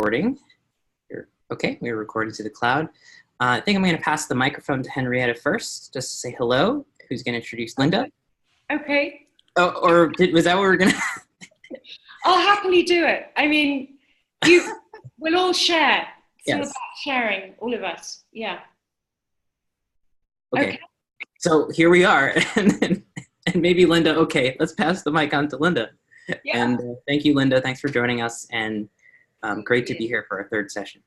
recording. Okay, we're recording to the cloud. I think I'm going to pass the microphone to Henrietta first, just to say hello. Who's going to introduce Linda? Okay. Oh, was that what we were going to? I'll happily do it. I mean, we'll all share. It's all about sharing, all of us. Yeah. Okay. So here we are. and maybe Linda, okay, let's pass the mic on to Linda. Yeah. And thank you, Linda. Thanks for joining us. And great to be here for our third session.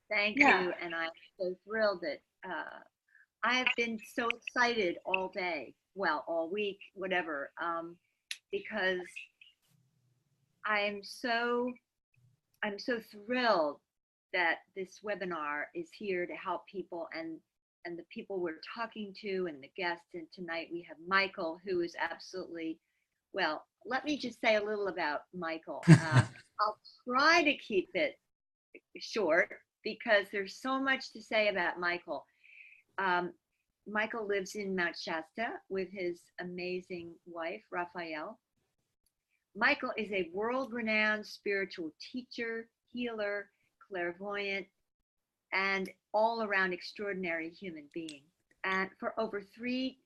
Thank you, and I'm so thrilled that I have been so excited all day, well, all week, whatever, because I'm so thrilled that this webinar is here to help people and the people we're talking to and the guests. And tonight we have Michael, who is absolutely, well, let me just say a little about Michael. I'll try to keep it short, because there's so much to say about Michael. Michael lives in Mount Shasta with his amazing wife, Raphael. Michael is a world-renowned spiritual teacher, healer, clairvoyant, and all-around extraordinary human being. And for over three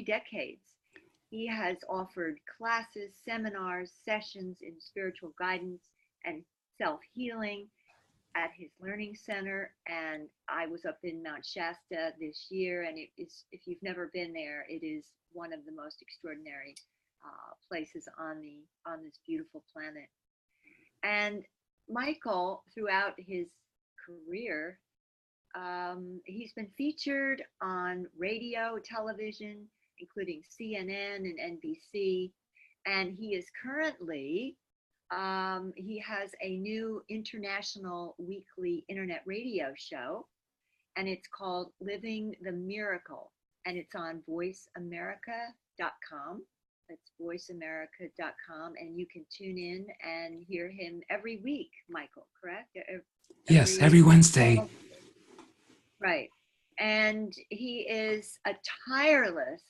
decades, he has offered classes, seminars, sessions in spiritual guidance and self-healing at his learning center. And I was up in Mount Shasta this year, and it is, if you've never been there, it is one of the most extraordinary places on this beautiful planet. And Michael, throughout his career, he's been featured on radio, television, including CNN and NBC, and he is currently he has a new international weekly internet radio show, and it's called Living the Miracle, and it's on voiceamerica.com. That's voiceamerica.com, and you can tune in and hear him every week, Michael, correct? Yes, every Wednesday. Right. And he is a tireless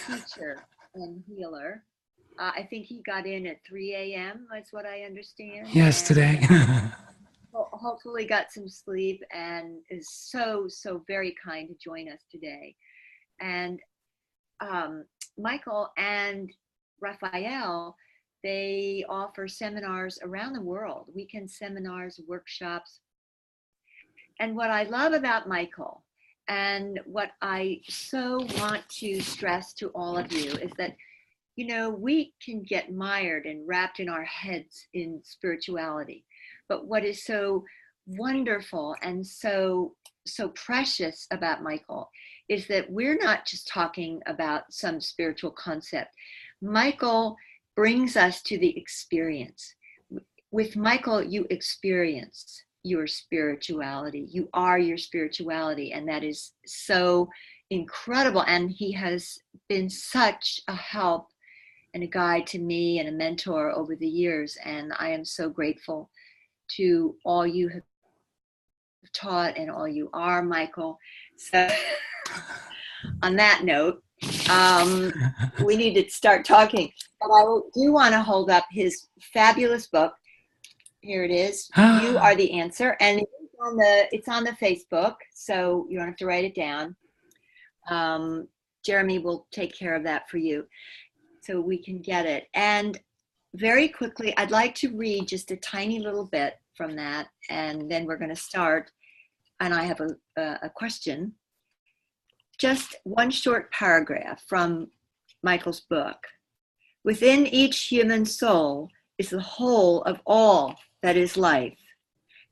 teacher and healer. I think he got in at 3 a.m. That's what I understand. Yes, today. Hopefully got some sleep, and is so very kind to join us today. And Michael and Raphael, they offer seminars around the world, weekend seminars, workshops. And what I love about Michael, and what I so want to stress to all of you, is that, you know, we can get mired and wrapped in our heads in spirituality. But what is so wonderful and so precious about Michael is that we're not just talking about some spiritual concept. Michael brings us to the experience. With Michael, you experience your spirituality. You are your spirituality, and that is so incredible. And he has been such a help and a guide to me and a mentor over the years, and I am so grateful to all you have taught and all you are, Michael. So on that note, we need to start talking. But I do want to hold up his fabulous book. Here it is. You Are the Answer, and it's on the Facebook, so you don't have to write it down. Jeremy will take care of that for you, so we can get it. And very quickly, I'd like to read just a tiny little bit from that, and then we're going to start. And I have a question. Just one short paragraph from Michael's book. Within each human soul is the whole of all that is life,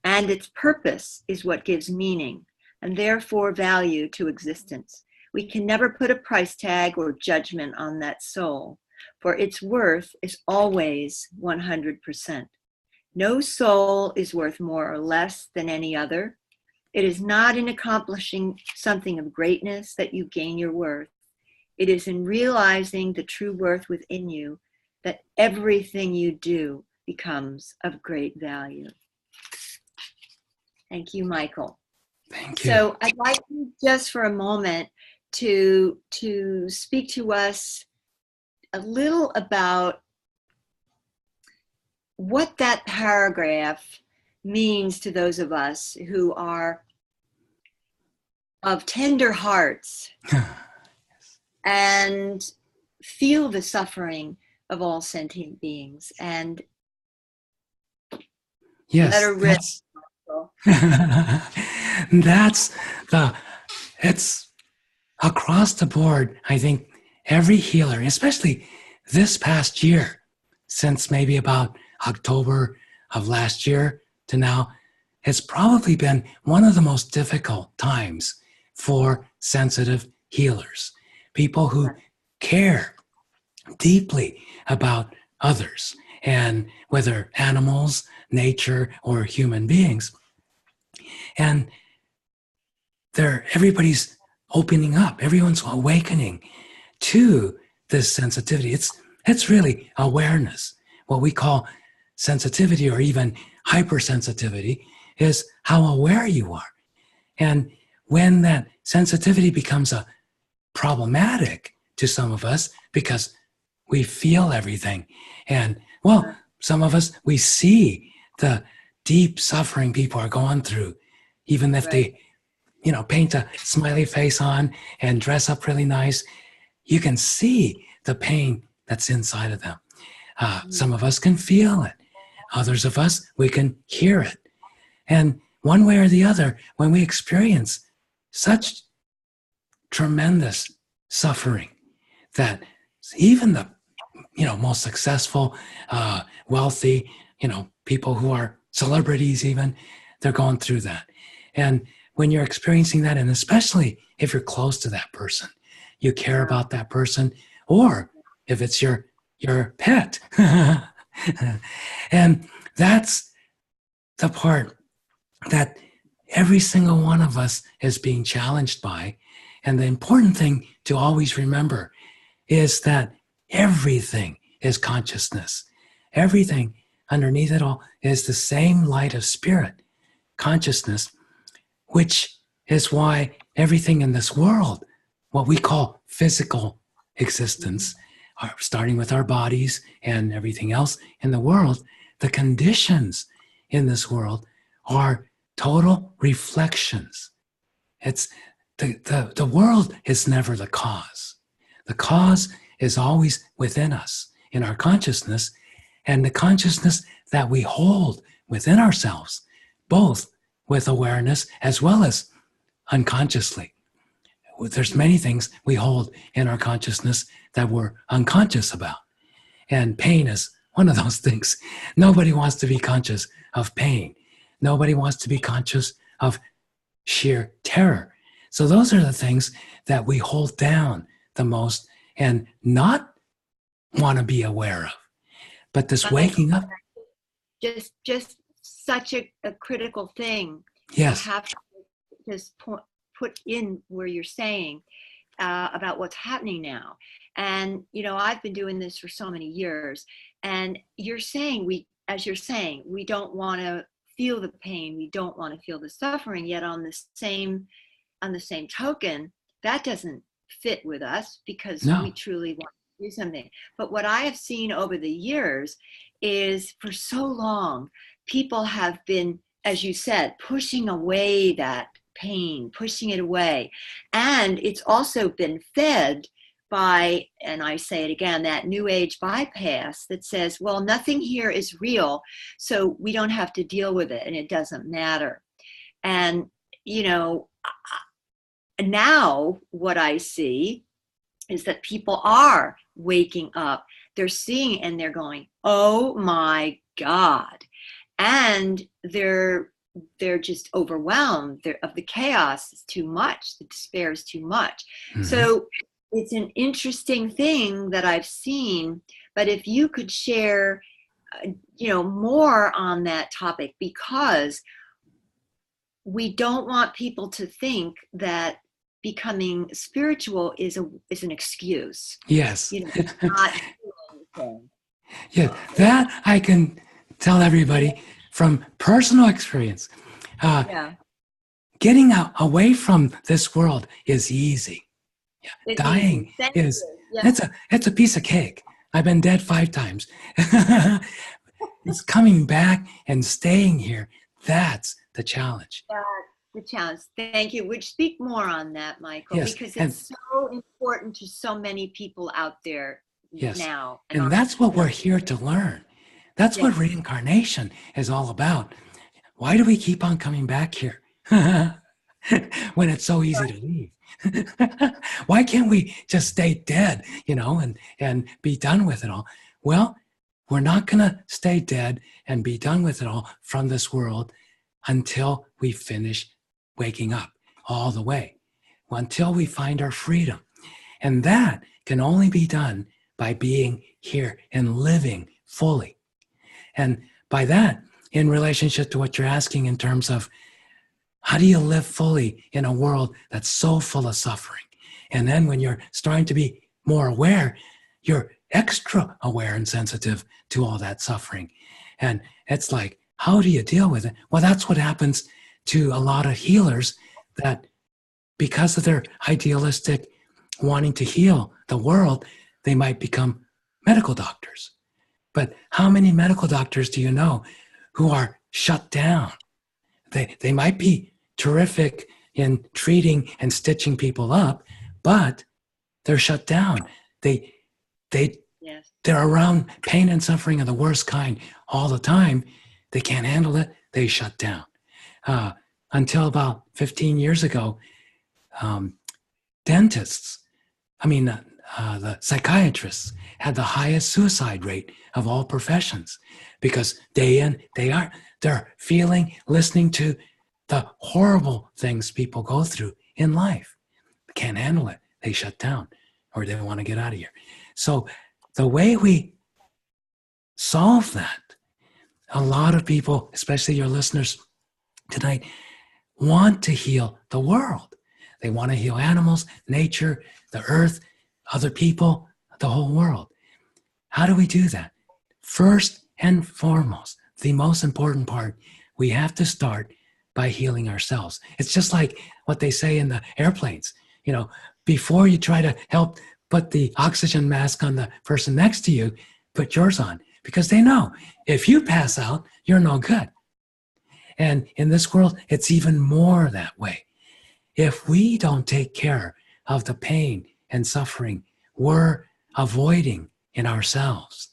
and its purpose is what gives meaning and therefore value to existence. We can never put a price tag or judgment on that soul, for its worth is always 100%. No soul is worth more or less than any other. It is not in accomplishing something of greatness that you gain your worth. It is in realizing the true worth within you that everything you do becomes of great value. Thank you, Michael. Thank you. So I'd like you just for a moment to speak to us a little about what that paragraph means to those of us who are of tender hearts and feel the suffering of all sentient beings and let Yes, her rip. that's the, it's across the board. I think every healer, especially this past year, since maybe about October of last year to now, it's probably been one of the most difficult times for sensitive healers, people who care deeply about others, and whether animals, nature, or human beings. And everybody's opening up, everyone's awakening to this sensitivity. It's really awareness. What we call sensitivity, or even hypersensitivity, is how aware you are. And when that sensitivity becomes a problematic to some of us, because we feel everything, and well, some of us, we see the deep suffering people are going through, even if they paint a smiley face on and dress up really nice, you can see the pain that's inside of them. Some of us can feel it. Others of us, we can hear it. And one way or the other, when we experience such tremendous suffering that even the most successful, wealthy, people who are celebrities even, they're going through that. And when you're experiencing that, and especially if you're close to that person, you care about that person, or if it's your pet. And that's the part that every single one of us is being challenged by. And the important thing to always remember is that everything is consciousness. Everything underneath it all is the same light of spirit, consciousness, which is why everything in this world, what we call physical existence, starting with our bodies and everything else in the world, the conditions in this world are total reflections. It's the world is never the cause. The cause is always within us, in our consciousness, and the consciousness that we hold within ourselves, both with awareness as well as unconsciously. There's many things we hold in our consciousness that we're unconscious about. And pain is one of those things. Nobody wants to be conscious of pain. Nobody wants to be conscious of sheer terror. So those are the things that we hold down the most and not want to be aware of. But this waking up. Just such a critical thing. Yes. To have to just put in where you're saying about what's happening now. And, I've been doing this for so many years, and you're saying as you're saying, we don't want to feel the pain. We don't want to feel the suffering, yet on the same token, that doesn't fit with us, because we truly want to do something. But what I have seen over the years is, for so long, people have been, as you said, pushing away that pain, pushing it away. And it's also been fed by, and I say it again, that new age bypass that says, well, nothing here is real, so we don't have to deal with it, and it doesn't matter. And, now what I see is that people are waking up. They're seeing and they're going, oh my God. And they're just overwhelmed. Of the chaos is too much. The despair is too much. Mm-hmm. So it's an interesting thing that I've seen. But if you could share, more on that topic, because we don't want people to think that becoming spiritual is an excuse. Yes. Not yeah, that I can tell everybody from personal experience. Getting away from this world is easy. Yeah. It's dying easy. is it's a piece of cake. I've been dead 5 times. It's coming back and staying here. That's the challenge. That's the challenge. Thank you. Would you speak more on that, Michael? Yes. Because And it's so important to so many people out there yes. now. And that's what we're here to learn. That's what reincarnation is all about. Why do we keep on coming back here when it's so easy to leave? Why can't we just stay dead, and be done with it all? Well, we're not going to stay dead and be done with it all from this world until we finish waking up all the way, until we find our freedom. And that can only be done by being here and living fully. And by that, in relationship to what you're asking in terms of how do you live fully in a world that's so full of suffering? And then when you're starting to be more aware, you're extra aware and sensitive to all that suffering. And it's like, how do you deal with it? Well, that's what happens to a lot of healers, that because of their idealistic wanting to heal the world, they might become medical doctors. But how many medical doctors do you know who are shut down? They might be terrific in treating and stitching people up, but they're shut down. They're around pain and suffering of the worst kind all the time. They can't handle it. They shut down. Until about 15 years ago, dentists, the psychiatrists had the highest suicide rate of all professions, because day in, day out, they're feeling, listening to the horrible things people go through in life. They can't handle it. They shut down, or they want to get out of here. So the way we solve that, a lot of people, especially your listeners tonight, want to heal the world. They want to heal animals, nature, the earth, other people, the whole world. How do we do that? First and foremost, the most important part, we have to start by healing ourselves. It's just like what they say in the airplanes. Before you try to help put the oxygen mask on the person next to you, put yours on, because they know if you pass out, you're no good. And in this world, it's even more that way. If we don't take care of the pain and suffering we're avoiding in ourselves,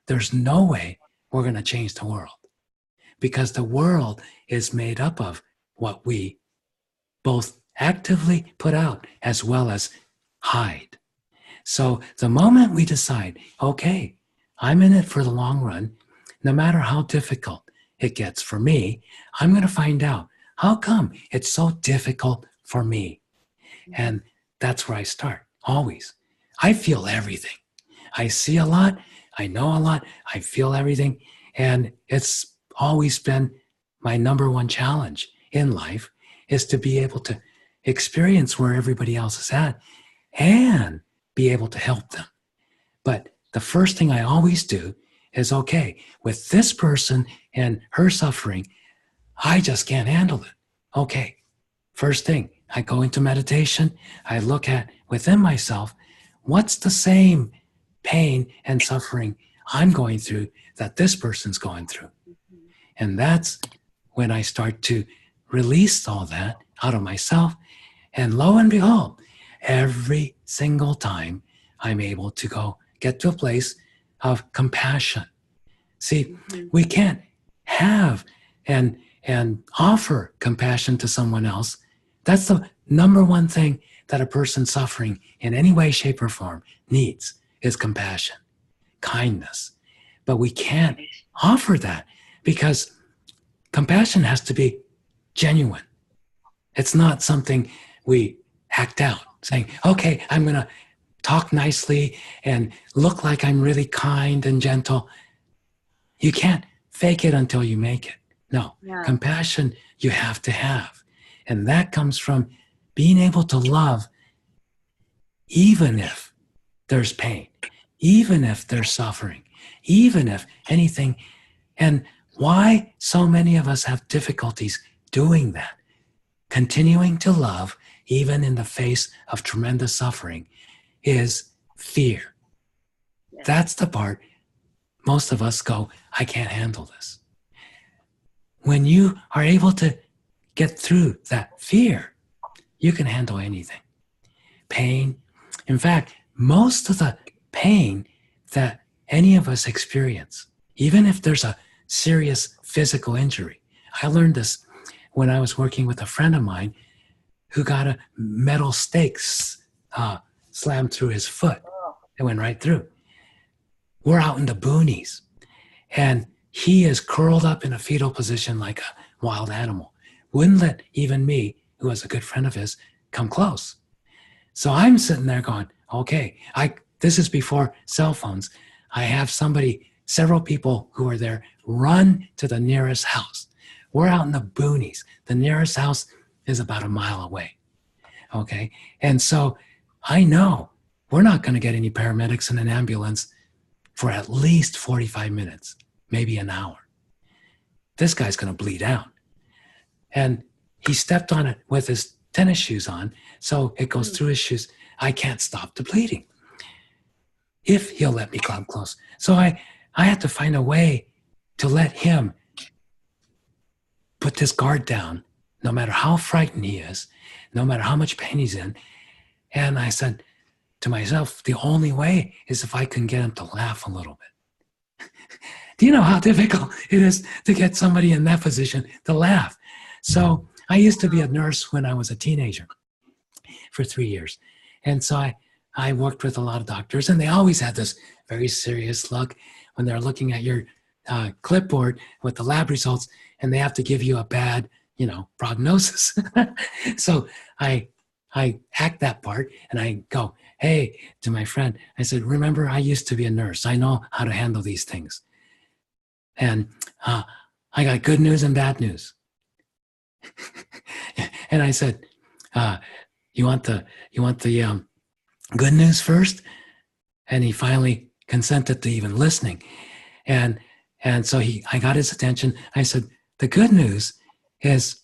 there's no way we're going to change the world, because the world is made up of what we both actively put out as well as hide. So the moment we decide, okay, I'm in it for the long run, no matter how difficult it gets for me, I'm going to find out how come it's so difficult for me. And that's where I start, always. I feel everything. I see a lot. I know a lot. I feel everything. And it's always been my number one challenge in life, is to be able to experience where everybody else is at and be able to help them. But the first thing I always do is, okay, with this person and her suffering, I just can't handle it. Okay, first thing, I go into meditation. I look at within myself, what's the same pain and suffering I'm going through that this person's going through? And that's when I start to release all that out of myself. And lo and behold, every single time I'm able to get to a place of compassion. See, we can't have and offer compassion to someone else. That's the number one thing that a person suffering in any way, shape, or form needs, is compassion, kindness. But we can't offer that because compassion has to be genuine. It's not something we act out, saying, okay, I'm going to talk nicely and look like I'm really kind and gentle. You can't fake it until you make it. No, compassion you have to have. And that comes from being able to love even if there's pain, even if there's suffering, even if anything. And why so many of us have difficulties doing that, continuing to love even in the face of tremendous suffering, is fear. That's the part most of us go, I can't handle this. when you are able to get through that fear, you can handle anything. Pain. In fact, most of the pain that any of us experience, even if there's a serious physical injury. I learned this when I was working with a friend of mine who got a metal stake slammed through his foot. It went right through. We're out in the boonies, and he is curled up in a fetal position like a wild animal. Wouldn't let even me, who was a good friend of his, come close. So I'm sitting there going, okay, this is before cell phones. I have several people who are there, run to the nearest house. We're out in the boonies. The nearest house is about a mile away. Okay. And so I know we're not going to get any paramedics in an ambulance for at least 45 minutes, maybe an hour. This guy's going to bleed out. And he stepped on it with his tennis shoes on, so it goes through his shoes. I can't stop the bleeding if he'll let me come close. So I had to find a way to let him put this guard down, no matter how frightened he is, no matter how much pain he's in. And I said to myself, the only way is if I can get him to laugh a little bit. Do you know how difficult it is to get somebody in that position to laugh? So I used to be a nurse when I was a teenager for 3 years. And so I worked with a lot of doctors, and they always had this very serious look when they're looking at your clipboard with the lab results, and they have to give you a bad, prognosis. So I act that part, and I go, hey, to my friend, I said, remember, I used to be a nurse. I know how to handle these things. And I got good news and bad news. And I said, you want the good news first? And he finally consented to even listening. And so I got his attention. I said, the good news is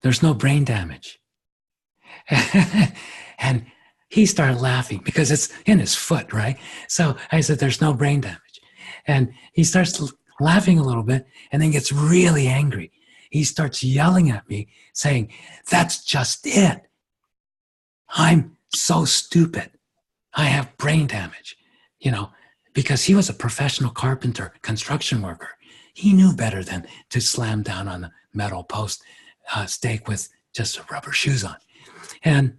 there's no brain damage. And he started laughing because it's in his foot, right? So I said, there's no brain damage. And he starts laughing a little bit and then gets really angry. He starts yelling at me saying, that's just it. I'm so stupid. I have brain damage, because he was a professional carpenter, construction worker. He knew better than to slam down on the metal post stake with just rubber shoes on. And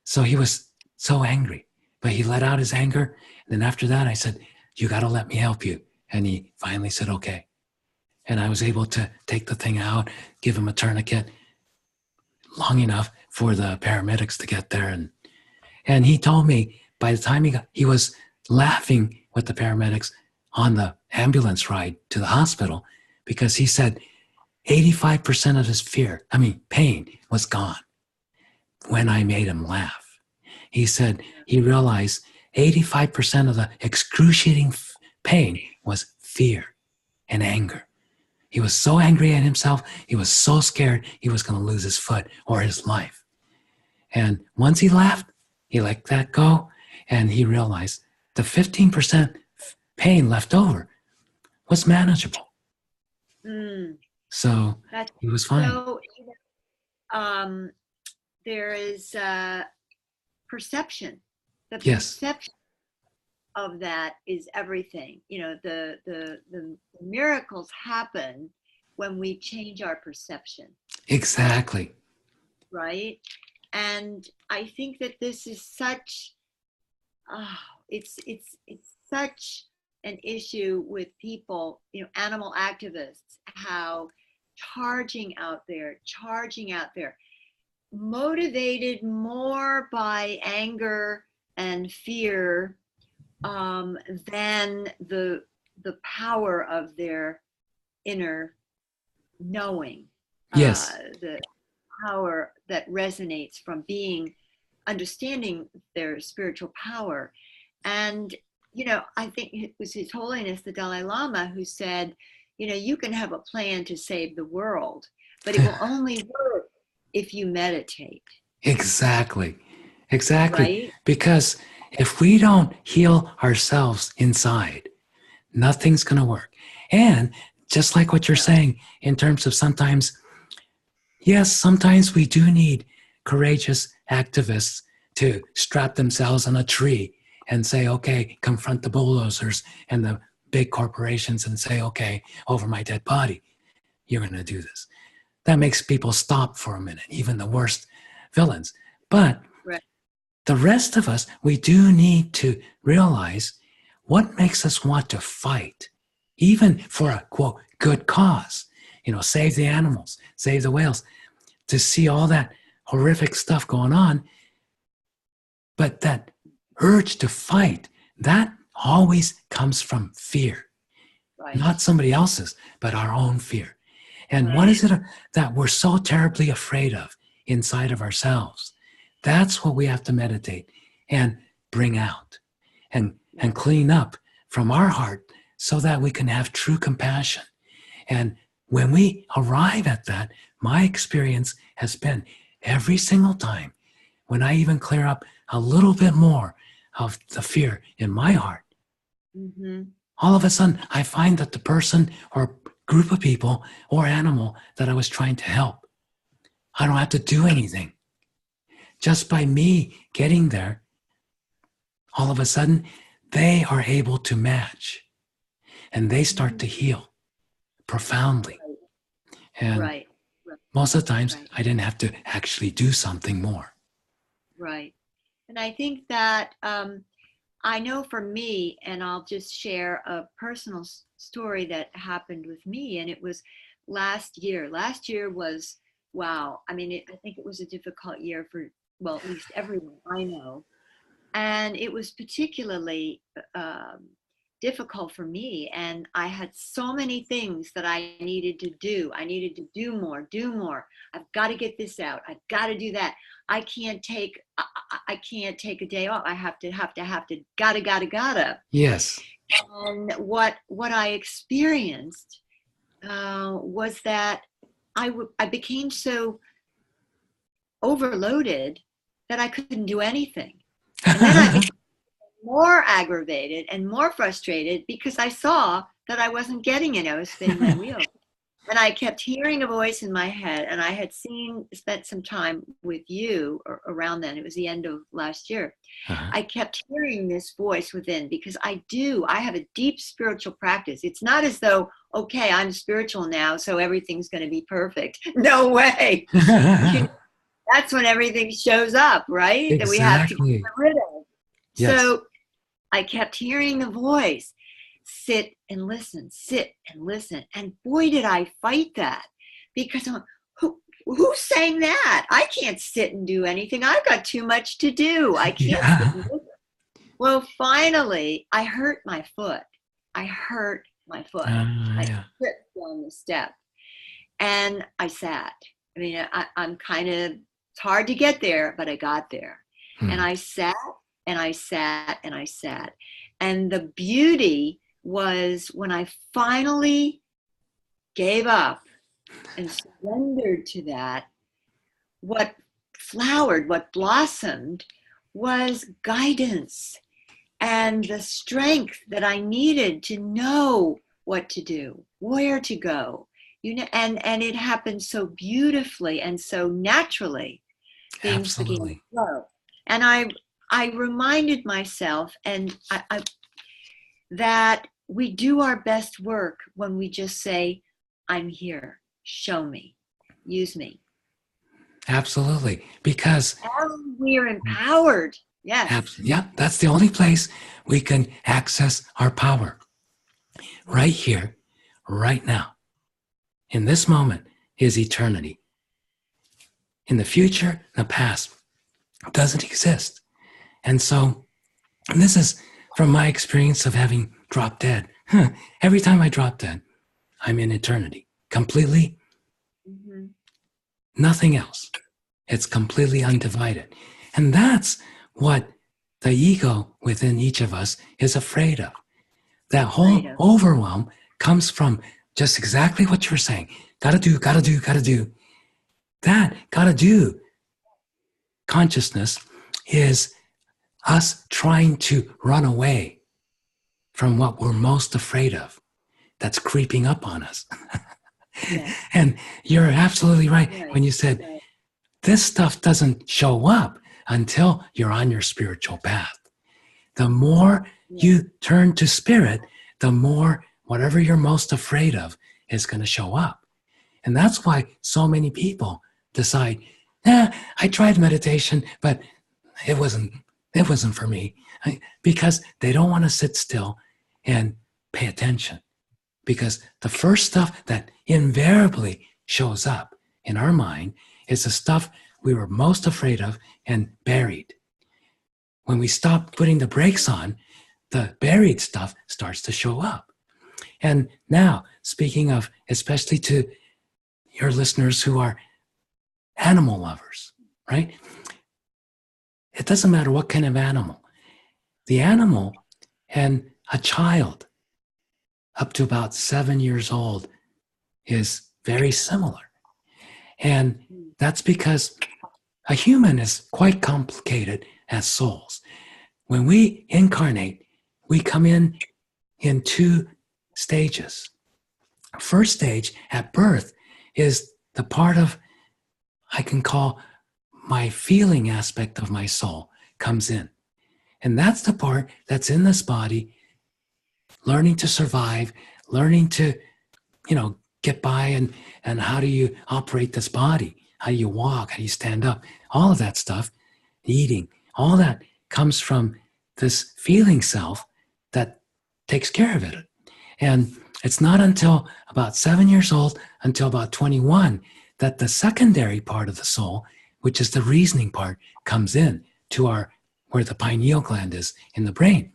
so he was so angry, but he let out his anger. And then after that, I said, you got to let me help you. And he finally said, okay. And I was able to take the thing out, give him a tourniquet long enough for the paramedics to get there. And he told me by the time he was laughing with the paramedics on the ambulance ride to the hospital, because he said 85% of his pain was gone when I made him laugh. He said he realized 85% of the excruciating pain was fear and anger. He was so angry at himself. He was so scared he was going to lose his foot or his life. And once he laughed, he let that go, and he realized the 15% pain left over was manageable. So he was fine. So, there is perception. The perception of that is everything. The miracles happen when we change our perception. Exactly. Right? And I think that this is such it's such an issue with people, animal activists, how charging out there, motivated more by anger and fear than the power of their inner knowing. Yes. The power that resonates from understanding their spiritual power. And, I think it was His Holiness, the Dalai Lama, who said, you can have a plan to save the world, but it will only work if you meditate. Exactly. Right? Because if we don't heal ourselves inside, nothing's going to work. And just like what you're saying in terms of sometimes, yes, sometimes we do need courageous activists to strap themselves on a tree and say, okay, confront the bulldozers and the big corporations and say, okay, over my dead body, you're going to do this. That makes people stop for a minute, even the worst villains. But Right. the rest of us, we do need to realize what makes us want to fight, even for a, quote, good cause. Save the animals, save the whales, to see all that horrific stuff going on. But that urge to fight, that always comes from fear. Right. Not somebody else's, but our own fear. And what is it that we're so terribly afraid of inside of ourselves? That's what we have to meditate and bring out and clean up from our heart so that we can have true compassion. And when we arrive at that, my experience has been every single time when I even clear up a little bit more of the fear in my heart, all of a sudden I find that the person or group of people or animal that I was trying to help, I don't have to do anything. Just by me getting there, all of a sudden they are able to match and they start to heal profoundly. And most of the times I didn't have to actually do something more. Right. And I think that I know for me, and I'll just share a personal story that happened with me, and it was last year. Last year was, wow. I mean, I think it was a difficult year for, well, at least everyone I know. And it was particularly difficult for me. And I had so many things that I needed to do. I needed to do more. I've got to get this out. I've got to do that. I can't take a day off. I have to, gotta. Yes. And what I experienced was that I became so overloaded that I couldn't do anything. And then I became more aggravated and more frustrated because I saw that I wasn't getting it. I was spinning my wheels. And I kept hearing a voice in my head, and I had spent some time with you around then. It was the end of last year. I kept hearing this voice within because I have a deep spiritual practice. It's not as though, okay, I'm spiritual now, so everything's going to be perfect. No way. That's when everything shows up, right? Exactly. That we have to get rid of. Yes. So I kept hearing the voice. Sit and listen. And boy, did I fight that, because who's saying that? I can't sit and do anything. I've got too much to do. I can't sit and listen. Well, finally, I hurt my foot. I tripped down the step and I sat. I mean, I'm kind of, it's hard to get there, but I got there. And I sat and I sat and I sat. And the beauty was when I finally gave up and surrendered to that, what flowered, what blossomed was guidance and the strength that I needed to know what to do, where to go, and it happened so beautifully and so naturally. Things began to flow. And I reminded myself that we do our best work when we just say, I'm here, show me, use me. Absolutely. Because we're empowered. Yes. Yeah, that's the only place we can access our power. Right here, right now. In this moment is eternity. In the future, the past doesn't exist. And so, this is from my experience of having dropped dead. Every time I drop dead, I'm in eternity. Completely, nothing else. It's completely undivided. And that's what the ego within each of us is afraid of. That whole overwhelm comes from just exactly what you're saying. Gotta do. That gotta do consciousness is us trying to run away from what we're most afraid of. that's creeping up on us. Yeah. And you're absolutely right when you said Right. this stuff doesn't show up until you're on your spiritual path. The more Yeah. you turn to spirit, the more whatever you're most afraid of is going to show up. And that's why so many people decide, I tried meditation, but it wasn't for me. Because they don't want to sit still and pay attention. Because the first stuff that invariably shows up in our mind is the stuff we were most afraid of and buried. When we stop putting the brakes on, the buried stuff starts to show up. And now, speaking of, especially to your listeners who are animal lovers, right? It doesn't matter what kind of animal. The animal and a child up to about 7 years old is very similar. And that's because a human is quite complicated as souls. When we incarnate, we come in 2 stages. First stage at birth is the part of, I can call my feeling aspect of my soul comes in. And that's the part that's in this body, learning to survive, learning to, get by and how do you operate this body? How do you walk? How do you stand up? All of that stuff, eating, all that comes from this feeling self that takes care of it. And it's not until about 7 years old, until about 21, that the secondary part of the soul, which is the reasoning part, comes in to where the pineal gland is in the brain.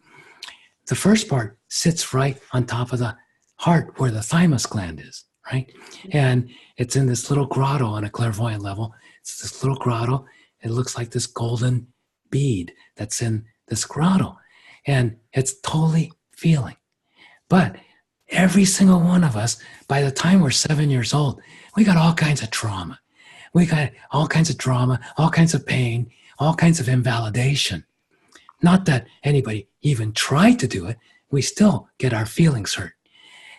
The first part sits right on top of the heart where the thymus gland is, right? And it's in this little grotto on a clairvoyant level. It's this little grotto. It looks like this golden bead that's in this grotto. And it's totally feeling. But every single one of us, by the time we're 7 years old, we got all kinds of trauma. We got all kinds of drama, all kinds of pain, all kinds of invalidation. Not that anybody even tried to do it. We still get our feelings hurt.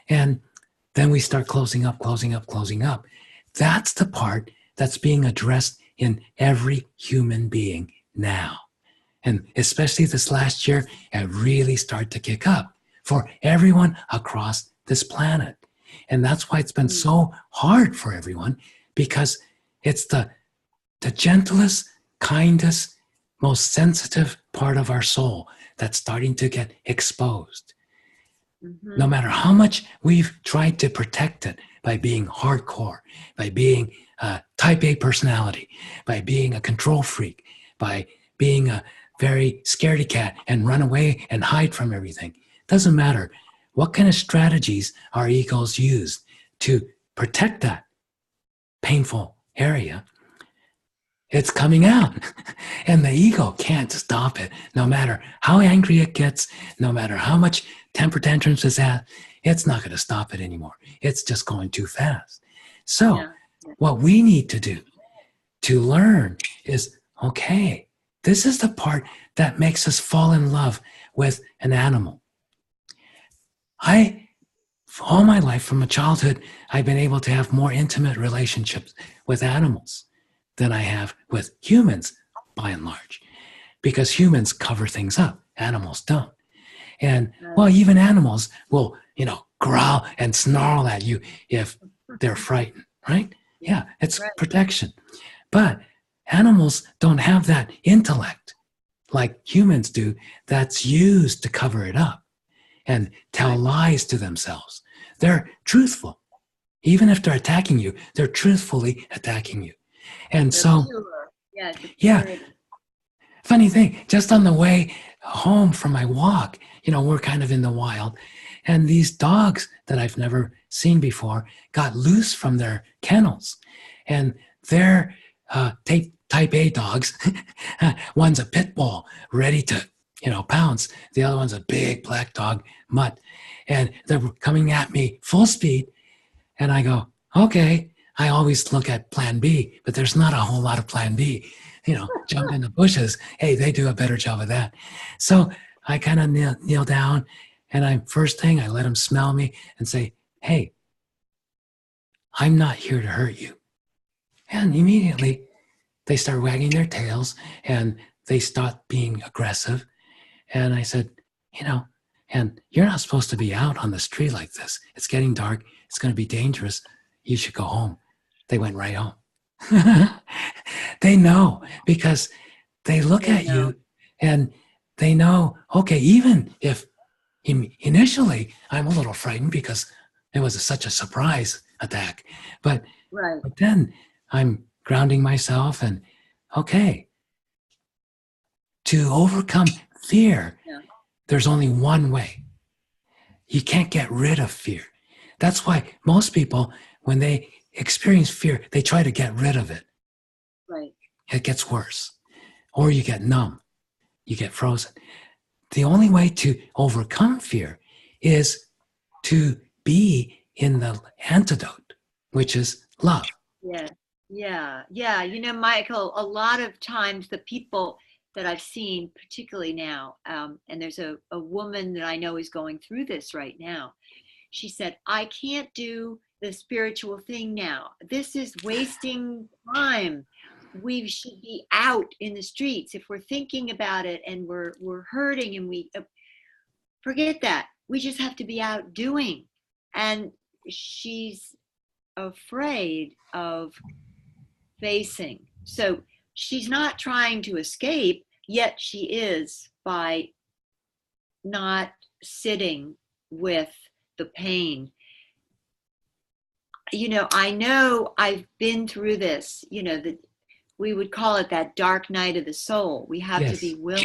And then we start closing up. That's the part that's being addressed in every human being now. And especially this last year, it really started to kick up for everyone across this planet. And that's why it's been so hard for everyone, because it's the gentlest, kindest, most sensitive part of our soul that's starting to get exposed. Mm-hmm. No matter how much we've tried to protect it by being hardcore, by being a type A personality, by being a control freak, by being a very scaredy cat and run away and hide from everything. Doesn't matter what kind of strategies our egos use to protect that painful area. It's coming out. And the ego can't stop it. No matter how angry it gets, no matter how much temper tantrums it's at, it's not going to stop it anymore. It's just going too fast. So what we need to do to learn is, okay, this is the part that makes us fall in love with an animal. All my life, from a childhood, I've been able to have more intimate relationships with animals than I have with humans, by and large, because humans cover things up, animals don't. And well, even animals will, growl and snarl at you if they're frightened, right? Yeah, it's protection. But animals don't have that intellect like humans do that's used to cover it up and tell lies to themselves. They're truthful. Even if they're attacking you, they're truthfully attacking you. And so, funny thing, just on the way home from my walk, we're kind of in the wild, and these dogs that I've never seen before got loose from their kennels, and they're type A dogs. One's a pit bull ready to, pounce. The other one's a big black dog, mutt, and they're coming at me full speed, and I go, okay. I always look at plan B, but there's not a whole lot of plan B. Jump in the bushes. Hey, they do a better job of that. So I kind of kneel down, and first thing I let them smell me and say, hey, I'm not here to hurt you. And immediately they start wagging their tails and they start being aggressive. And I said, you know, and you're not supposed to be out on the street like this. It's getting dark. It's going to be dangerous. You should go home. They went right home. They know because they look They at know. you and they know, okay, even if initially I'm a little frightened because it was such a surprise attack, but Right. then I'm grounding myself and, okay, to overcome fear, Yeah. there's only one way. You can't get rid of fear. That's why most people, when they experience fear, they try to get rid of it. Right. It gets worse. Or you get numb. You get frozen. The only way to overcome fear is to be in the antidote, which is love. Yeah. Yeah. Yeah. You know, Michael, a lot of times the people that I've seen, particularly now, and there's a woman that I know is going through this right now. She said, I can't do the spiritual thing now. This is wasting time. We should be out in the streets. If we're thinking about it and we're hurting and we forget that. We just have to be out doing. And she's afraid of facing. So she's not trying to escape, yet she is by not sitting with the pain. You know I've been through this, that we would call it that dark night of the soul. We have Yes. to be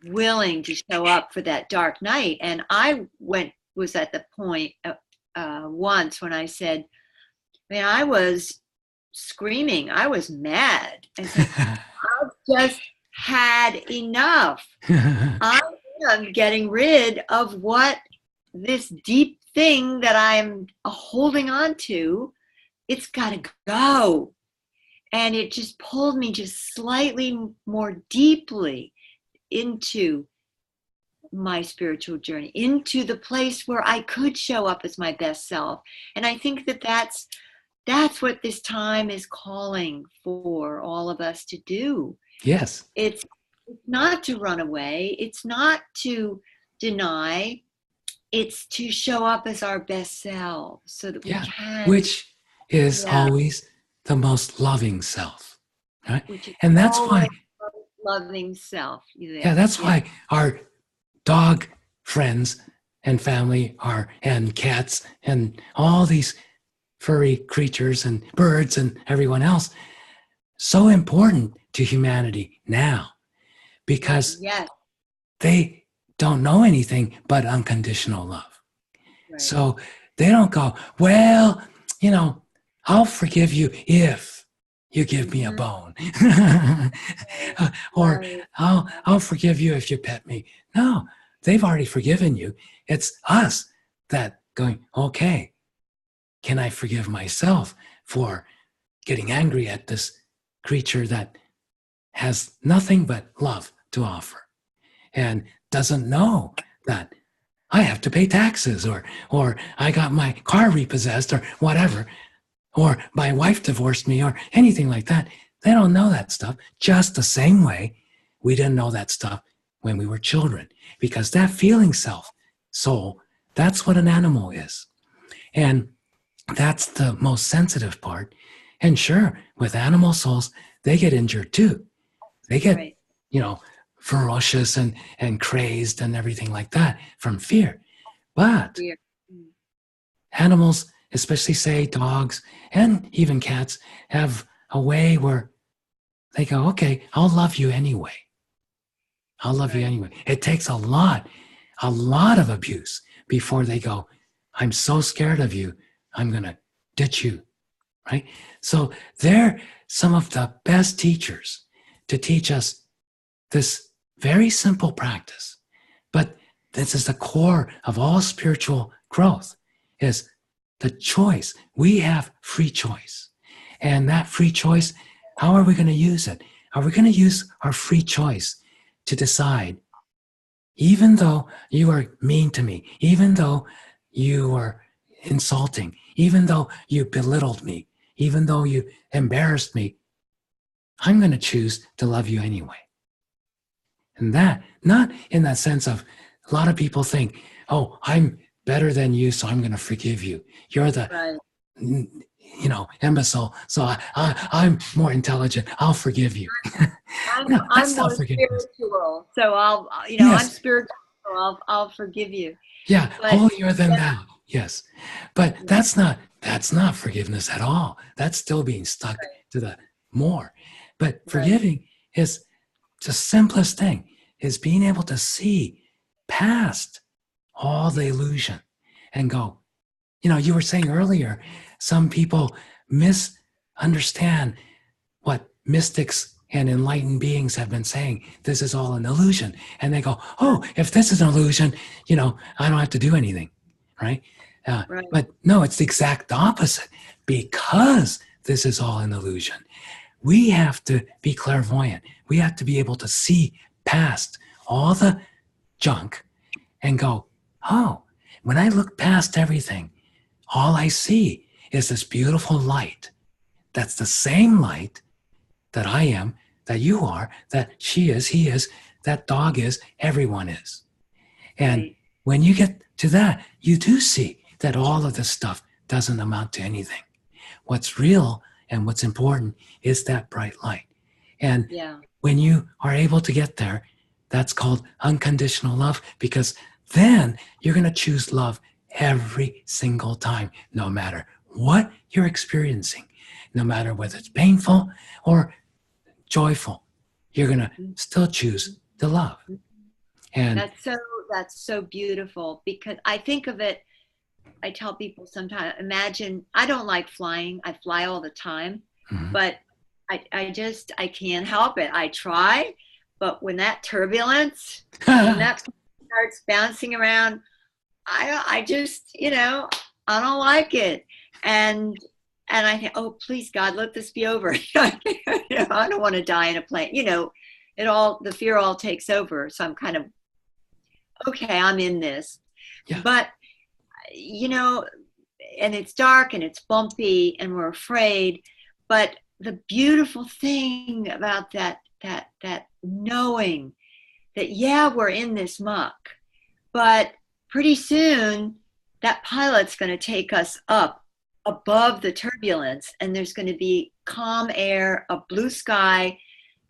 willing to show up for that dark night. And I was at the point once when I said, man, I was screaming. I was mad. I said, I've just had enough. I am getting rid of what this deep thing that I'm holding on to. It's got to go. And it just pulled me just slightly more deeply into my spiritual journey, into the place where I could show up as my best self. And I think that's what this time is calling for all of us to do. Yes. It's not to run away. It's not to deny. It's to show up as our best selves so that we can. Which is always the most loving self. Right? And that's why loving self. Yeah, that's why our dog friends and family and cats and all these furry creatures and birds and everyone else so important to humanity now because they don't know anything but unconditional love. Right. So they don't go, well, I'll forgive you if you give me a bone. Or I'll forgive you if you pet me. No, they've already forgiven you. It's us that going, okay, can I forgive myself for getting angry at this creature that has nothing but love to offer and doesn't know that I have to pay taxes or I got my car repossessed or whatever, or my wife divorced me or anything like that. They don't know that stuff just the same way we didn't know that stuff when we were children, because that feeling soul, that's what an animal is. And that's the most sensitive part. And sure, with animal souls, they get injured too. They get, ferocious and crazed and everything like that from fear. But animals, especially say dogs and even cats, have a way where they go, okay, I'll love you anyway. I'll love you anyway. It takes a lot of abuse before they go, I'm so scared of you, I'm going to ditch you, right? So they're some of the best teachers to teach us this very simple practice. But this is the core of all spiritual growth, is the choice. We have free choice. And that free choice, how are we going to use it? Are we going to use our free choice to decide, even though you are mean to me, even though you are insulting, even though you belittled me, even though you embarrassed me, I'm going to choose to love you anyway. And that, not in that sense of, a lot of people think, oh, I'm better than you, so I'm going to forgive you. You're the, Right. imbecile, so I'm more intelligent. I'll forgive you. No, that's I'm not more forgiveness. spiritual, so I'm Yes. spiritual, so I'll forgive you. Yeah, But holier than thou. Yes. But yeah, that's not forgiveness at all. That's still being stuck to the more. But right. forgiving is the simplest thing, is being able to see past all the illusion and go, you were saying earlier, some people misunderstand what mystics and enlightened beings have been saying. This is all an illusion. And they go, oh, if this is an illusion, I don't have to do anything, right? Right. But no, it's the exact opposite. Because this is all an illusion, we have to be clairvoyant. We have to be able to see past all the junk and go, oh, when I look past everything, all I see is this beautiful light. That's the same light that I am, that you are, that she is, he is, that dog is, everyone is. And Right. when you get to that, you do see that all of this stuff doesn't amount to anything. What's real and what's important is that bright light. And Yeah. when you are able to get there, that's called unconditional love, because then you're going to choose love every single time, no matter what you're experiencing, no matter whether it's painful or joyful, you're going to still choose to love. And That's so beautiful, because I think of it, I tell people sometimes, imagine, I don't like flying. I fly all the time, but I can't help it. I try, but when that turbulence, when that starts bouncing around, I just, I don't like it. And I think, oh, please God, let this be over. I don't want to die in a plane. The fear all takes over. So I'm kind of, okay, I'm in this. Yeah. But, and it's dark and it's bumpy and we're afraid. But the beautiful thing about that knowing that, yeah, we're in this muck, but pretty soon that pilot's going to take us up above the turbulence, and there's going to be calm air, a blue sky,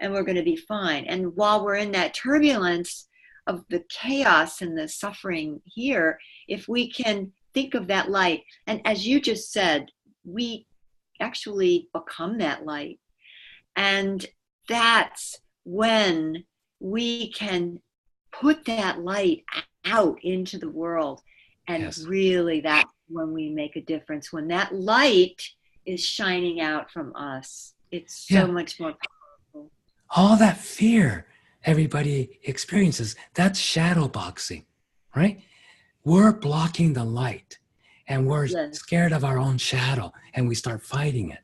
and we're going to be fine. And while we're in that turbulence of the chaos and the suffering here, if we can think of that light, and as you just said, we actually become that light. And that's when we can put that light out into the world. And yes. Really, that's when we make a difference. When that light is shining out from us, it's so much more powerful. All that fear everybody experiences, that's shadow boxing, right? We're blocking the light and we're scared of our own shadow and we start fighting it.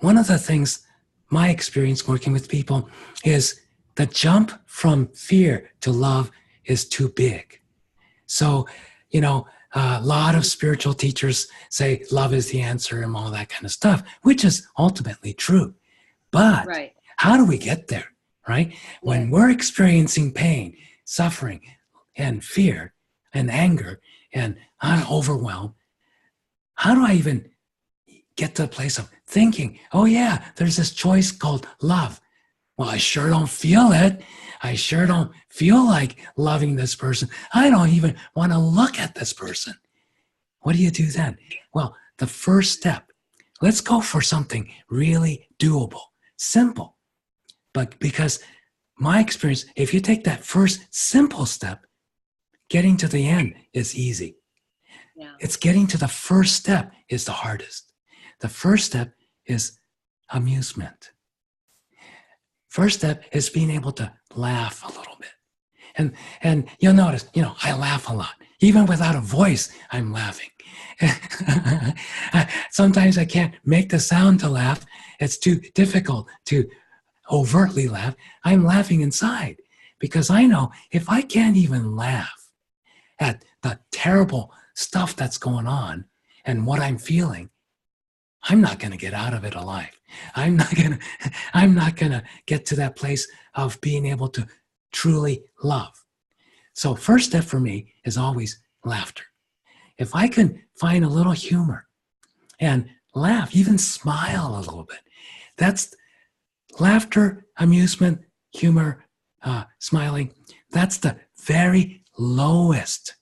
One of the things, my experience working with people, is the jump from fear to love is too big. So, a lot of spiritual teachers say love is the answer and all that kind of stuff, which is ultimately true. But how do we get there, right? When we're experiencing pain, suffering, and fear, and anger, and overwhelm, how do I even get to a place of thinking, oh yeah, there's this choice called love? Well, I sure don't feel it. I sure don't feel like loving this person. I don't even want to look at this person. What do you do then? Well, the first step, let's go for something really doable, simple. But because my experience, if you take that first simple step, getting to the end is easy. Yeah. It's getting to the first step is the hardest. The first step is amusement. First step is being able to laugh a little bit. And you'll notice, I laugh a lot. Even without a voice, I'm laughing. Sometimes I can't make the sound to laugh. It's too difficult to overtly laugh. I'm laughing inside because I know if I can't even laugh at the terrible stuff that's going on and what I'm feeling, I'm not going to get out of it alive. I'm not going to I'm not going to get to that place of being able to truly love. So first step for me is always laughter. If I can find a little humor and laugh, even smile a little bit, that's laughter, amusement, humor, smiling. That's the very lowest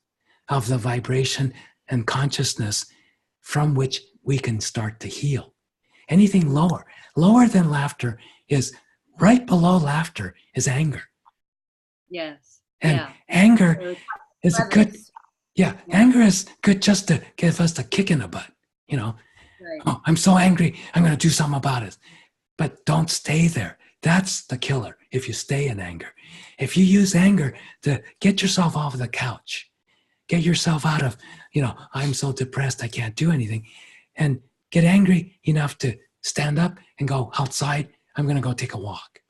of the vibration and consciousness from which we can start to heal. Anything lower than laughter is right below laughter is anger. Yes. And Yeah. anger is a good, Crevice. anger is good just to give us a kick in the butt. Right. Oh, I'm so angry, I'm going to do something about it. But don't stay there. That's the killer if you stay in anger. If you use anger to get yourself off of the couch, get yourself out of, I'm so depressed, I can't do anything, and get angry enough to stand up and go outside, I'm going to go take a walk.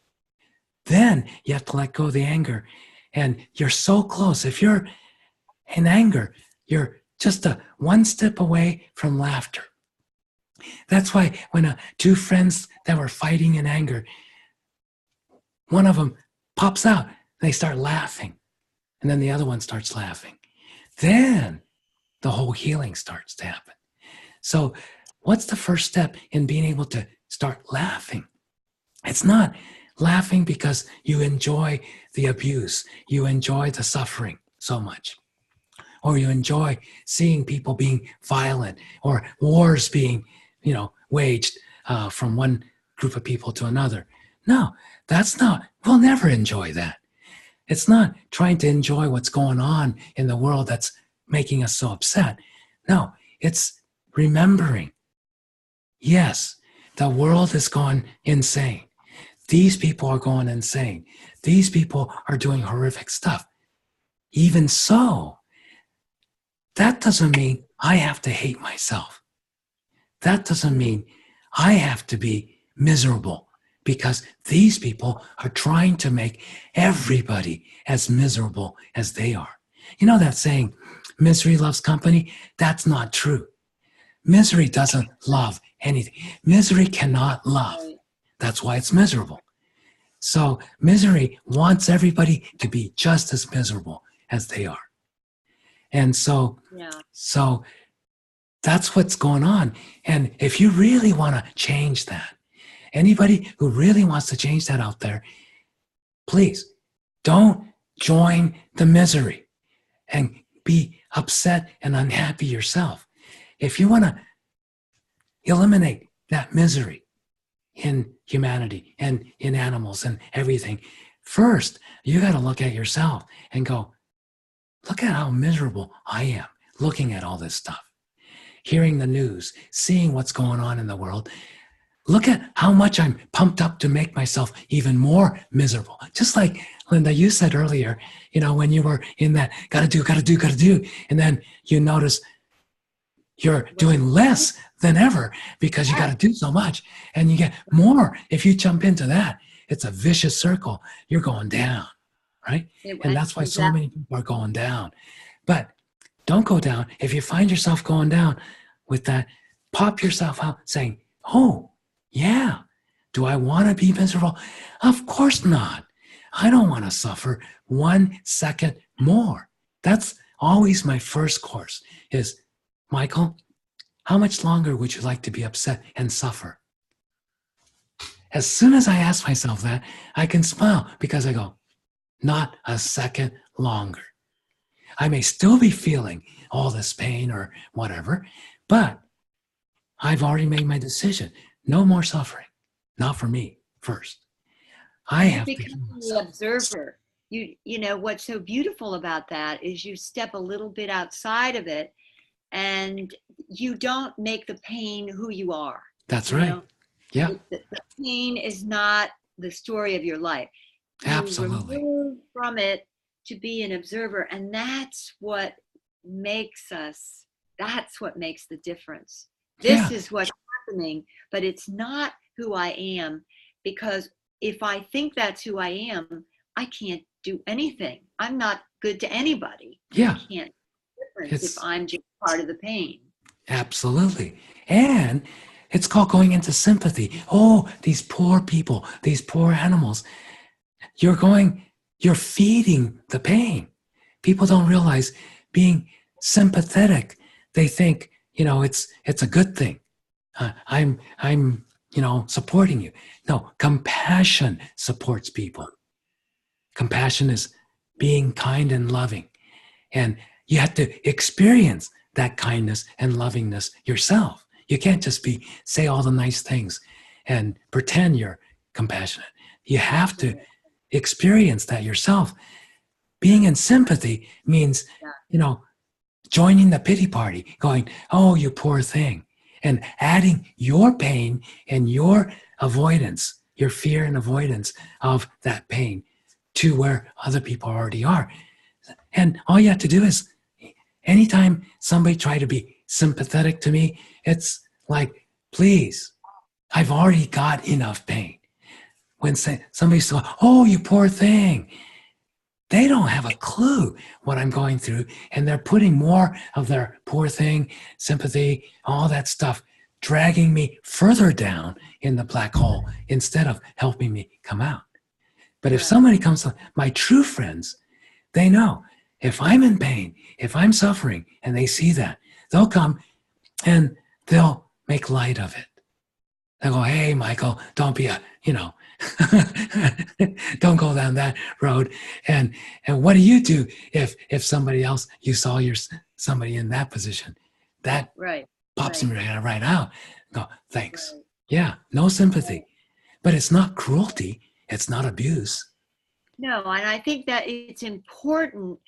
Then you have to let go of the anger. And you're so close. If you're in anger, you're just one step away from laughter. That's why when two friends that were fighting in anger, one of them pops out, they start laughing, and then the other one starts laughing. Then the whole healing starts to happen. So what's the first step in being able to start laughing? It's not laughing because you enjoy the abuse, you enjoy the suffering so much, or you enjoy seeing people being violent or wars being, waged from one group of people to another. No, that's not, we'll never enjoy that. It's not trying to enjoy what's going on in the world that's making us so upset. No, it's remembering, yes, the world has gone insane. These people are going insane. These people are doing horrific stuff. Even so, that doesn't mean I have to hate myself. That doesn't mean I have to be miserable because these people are trying to make everybody as miserable as they are. You know that saying, misery loves company? That's not true. Misery doesn't love anything. Misery cannot love. That's why it's miserable. So misery wants everybody to be just as miserable as they are. And so that's what's going on. And if you really want to change that, anybody who really wants to change that out there, please don't join the misery and be upset and unhappy yourself. If you want to eliminate that misery in humanity and in animals and everything, first, you got to look at yourself and go, look at how miserable I am looking at all this stuff, hearing the news, seeing what's going on in the world. Look at how much I'm pumped up to make myself even more miserable. Just like Linda, you said earlier, when you were in that gotta do, and then you notice you're doing less than ever because you got to do so much, and you get more if you jump into that. It's a vicious circle. You're going down, right? And that's why so many people are going down. But don't go down. If you find yourself going down with that, pop yourself out saying, oh, yeah, do I want to be miserable? Of course not. I don't want to suffer 1 second more. That's always my first course is, Michael, how much longer would you like to be upset and suffer? As soon as I ask myself that, I can smile because I go, not a second longer. I may still be feeling all this pain or whatever, but I've already made my decision. No more suffering. Not for me first. I have to become the observer. You know what's so beautiful about that is you step a little bit outside of it and you don't make the pain who you are. That's right. Yeah. The pain is not the story of your life. Absolutely. You remove from it to be an observer, and that's what makes the difference. This is what's happening, but it's not who I am, because if I think that's who I am, I can't do anything. I'm not good to anybody. Yeah. I can't difference if I'm just part of the pain. Absolutely. And it's called going into sympathy. Oh, these poor people, these poor animals. You're feeding the pain. People don't realize being sympathetic. They think, it's a good thing. I'm supporting you. No, compassion supports people. Compassion is being kind and loving. And you have to experience that kindness and lovingness yourself. You can't just say all the nice things and pretend you're compassionate. You have to experience that yourself. Being in sympathy means, joining the pity party, going, oh, you poor thing, and adding your pain and your avoidance, your fear and avoidance of that pain to where other people already are. And all you have to do is, anytime somebody try to be sympathetic to me, it's like, please, I've already got enough pain. When somebody says, oh, you poor thing, they don't have a clue what I'm going through, and they're putting more of their poor thing, sympathy, all that stuff, dragging me further down in the black hole instead of helping me come out. But if somebody comes to my true friends, they know if I'm in pain, if I'm suffering, and they see that, they'll come and they'll make light of it. They'll go, hey, Michael, don't be don't go down that road. And what do you do if somebody else, you saw somebody in that position? That pops me right out. Go, thanks. Right. Yeah, no sympathy. But it's not cruelty. It's not abuse. No, and I think that it's important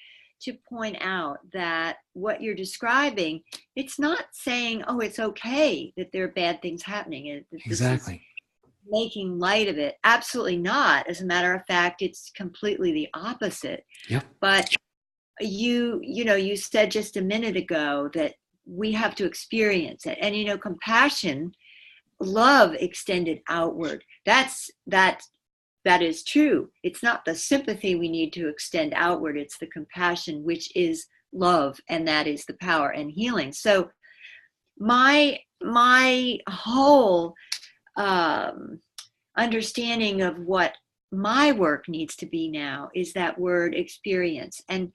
to point out that what you're describing, it's not saying, oh, it's okay that there are bad things happening. Exactly. Making light of it. Absolutely not. As a matter of fact, it's completely the opposite. Yep. But you said just a minute ago that we have to experience it. And, compassion, love extended outward. That is true. It's not the sympathy we need to extend outward. It's the compassion, which is love, and that is the power and healing. So my whole understanding of what my work needs to be now is that word experience. And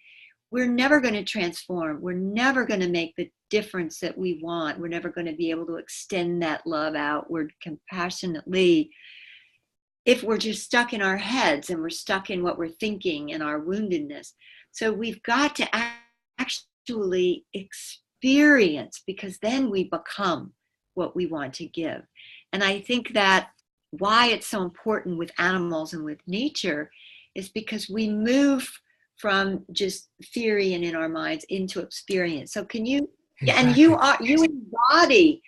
we're never going to transform. We're never going to make the difference that we want. We're never going to be able to extend that love outward compassionately if we're just stuck in our heads and we're stuck in what we're thinking and our woundedness. So we've got to actually experience, because then we become what we want to give. And I think that why it's so important with animals and with nature is because we move from just theory and in our minds into experience. So can you, and you embody,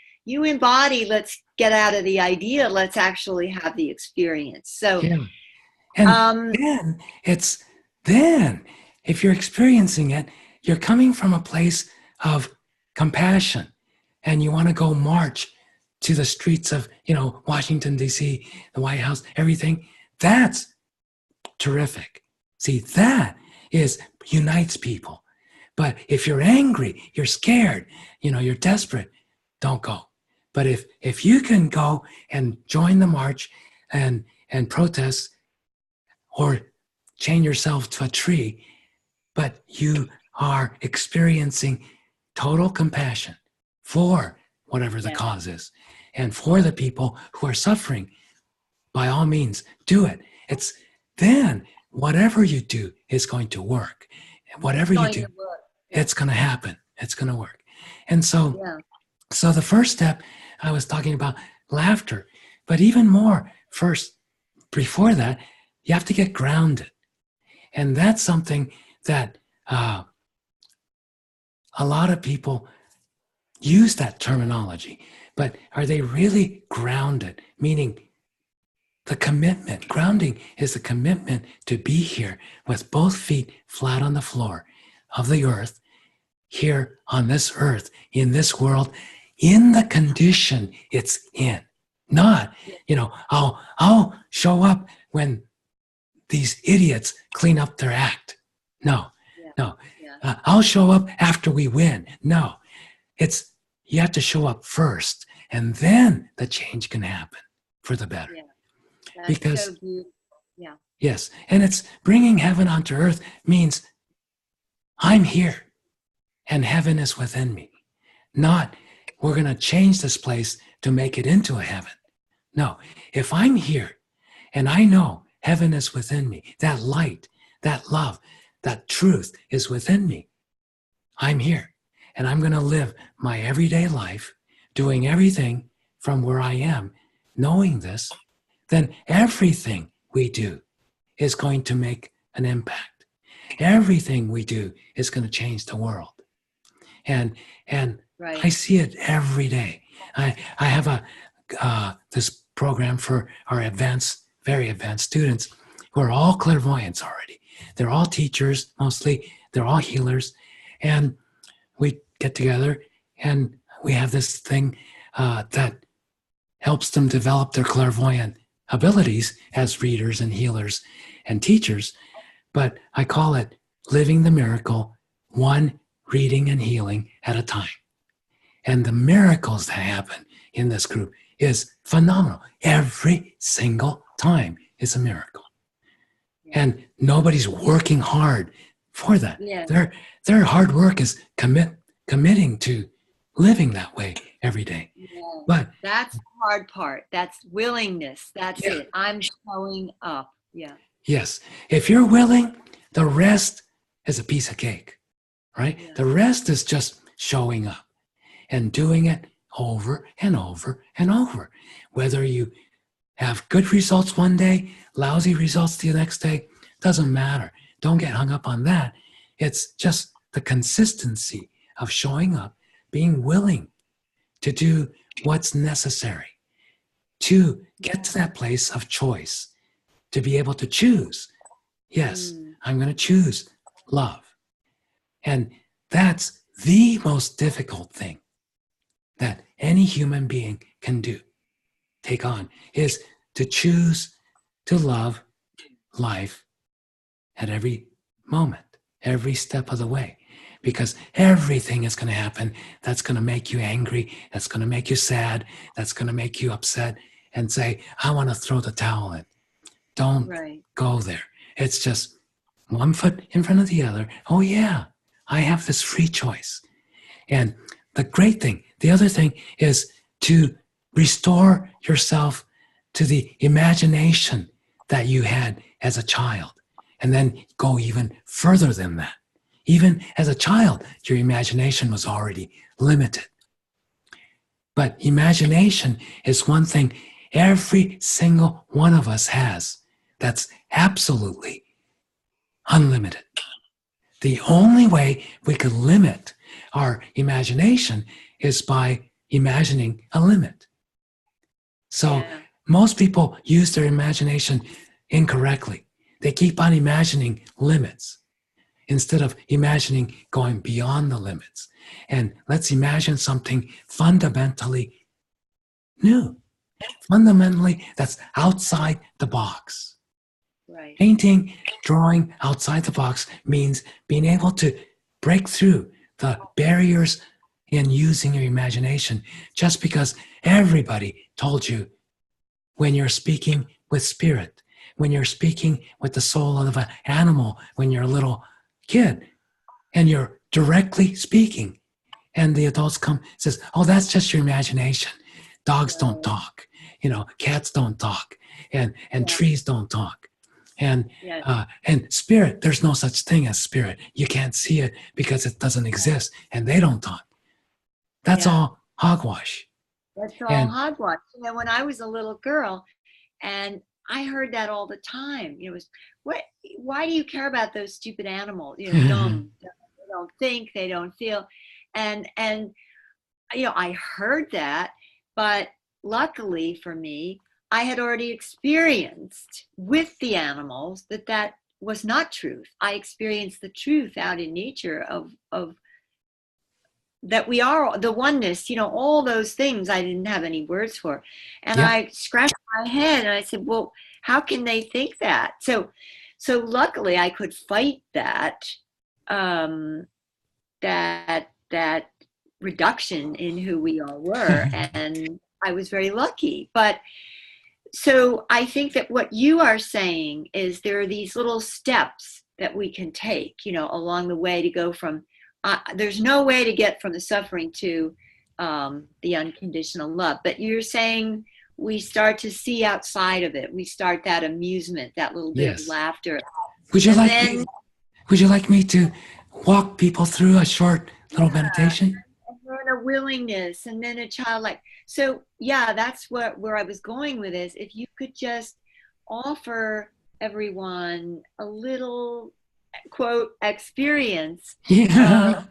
let's get out of the idea, let's actually have the experience. So, yeah. And then if you're experiencing it, you're coming from a place of compassion, and you want to go march to the streets of, Washington, D.C., the White House, everything. That's terrific. See, that unites people. But if you're angry, you're scared, you're desperate, don't go. But if you can go and join the march and protest, or chain yourself to a tree, but you are experiencing total compassion for whatever the cause is, and for the people who are suffering, by all means, do it. It's then whatever you do is going to work. Whatever you do, it's going to happen. It's going to work. And so the first step, I was talking about laughter, but even more first, before that, you have to get grounded. And that's something that a lot of people use that terminology, but are they really grounded? Meaning the commitment. Grounding is the commitment to be here with both feet flat on the floor of the earth, here on this earth, in this world, in the condition it's in. Not, I'll show up when these idiots clean up their act. No, No, Yeah. I'll show up after we win. No, it's you have to show up first, and then the change can happen for the better. Yeah. That's so Because beautiful. Yeah. yes, and it's bringing heaven onto earth means I'm here and heaven is within me. Not we're going to change this place to make it into a heaven. No, if I'm here and I know heaven is within me, that light, that love, that truth is within me, I'm here and I'm going to live my everyday life doing everything from where I am, knowing this, then everything we do is going to make an impact. Everything we do is going to change the world. And Right. I see it every day. I have this program for our very advanced students who are all clairvoyants already. They're all teachers mostly. They're all healers, and we get together and we have this thing that helps them develop their clairvoyant abilities as readers and healers and teachers. But I call it living the miracle, one reading and healing at a time. And the miracles that happen in this group is phenomenal. Every single time is a miracle. And nobody's working hard for that. Yeah. Their hard work is committing to living that way every day. Yeah. But That's the hard part. That's willingness. That's Yeah. it. I'm showing up. Yeah. yes, if you're willing, the rest is a piece of cake, right? Yeah. The rest is just showing up and doing it over and over and over. Whether you have good results one day, lousy results the next day, doesn't matter. Don't get hung up on that. It's just the consistency of showing up, being willing to do what's necessary to get to that place of choice, to be able to choose. Yes, I'm going to choose love. And that's the most difficult thing that any human being can do, take on, is to choose to love life at every moment, every step of the way. Because everything is going to happen that's going to make you angry, that's going to make you sad, that's going to make you upset and say, I want to throw the towel in. Don't Right. go there. It's just one foot in front of the other. Oh, yeah, I have this free choice. And the great thing, the other thing is to restore yourself to the imagination that you had as a child, and then go even further than that. Even as a child, your imagination was already limited. But imagination is one thing every single one of us has that's absolutely unlimited. The only way we could limit our imagination is by imagining a limit. So Yeah. most people use their imagination incorrectly. They keep on imagining limits instead of imagining going beyond the limits. And let's imagine something fundamentally new, fundamentally that's outside the box. Right. Painting, drawing outside the box means being able to break through the barriers in using your imagination, just because everybody told you when you're speaking with spirit, when you're speaking with the soul of an animal, when you're a little kid, and you're directly speaking, and the adults come and says, oh, that's just your imagination. Dogs don't talk, cats don't talk, and trees don't talk. And spirit, there's no such thing as spirit. You can't see it because it doesn't exist, and they don't talk. That's all hogwash. That's all And- hogwash. When I was a little girl, and I heard that all the time. It was, why do you care about those stupid animals? Dumb. They don't think, they don't feel. And I heard that, but luckily for me, I had already experienced with the animals that was not truth. I experienced the truth out in nature of that we are the oneness, all those things I didn't have any words for. And I scratched my head and I said, well, how can they think that? So luckily I could fight that that reduction in who we all were, and I was very lucky. But so I think that what you are saying is there are these little steps that we can take, along the way to go from, there's no way to get from the suffering to the unconditional love. But you're saying we start to see outside of it. We start that amusement, that little bit of laughter. Would you like me to walk people through a short little meditation? And then a willingness, and then a childlike. So yeah, that's where I was going with this. If you could just offer everyone a little, quote, experience. Yeah.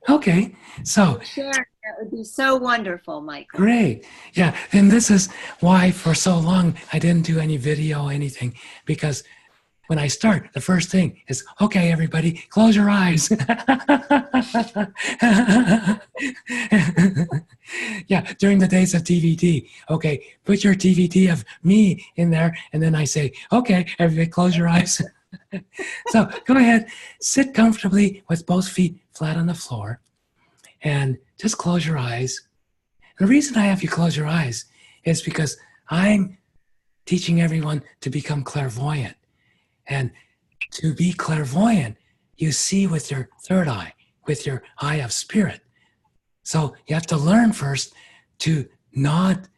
Okay. So share, that would be so wonderful, Michael. Great. Yeah. And this is why for so long I didn't do any video, anything, because when I start, the first thing is, okay, everybody, close your eyes. Yeah, during the days of DVD, okay, put your DVD of me in there, and then I say, okay, everybody, close your eyes. So go ahead, sit comfortably with both feet flat on the floor, and just close your eyes. And the reason I have you close your eyes is because I'm teaching everyone to become clairvoyant. And to be clairvoyant, you see with your third eye, with your eye of spirit. So you have to learn first to not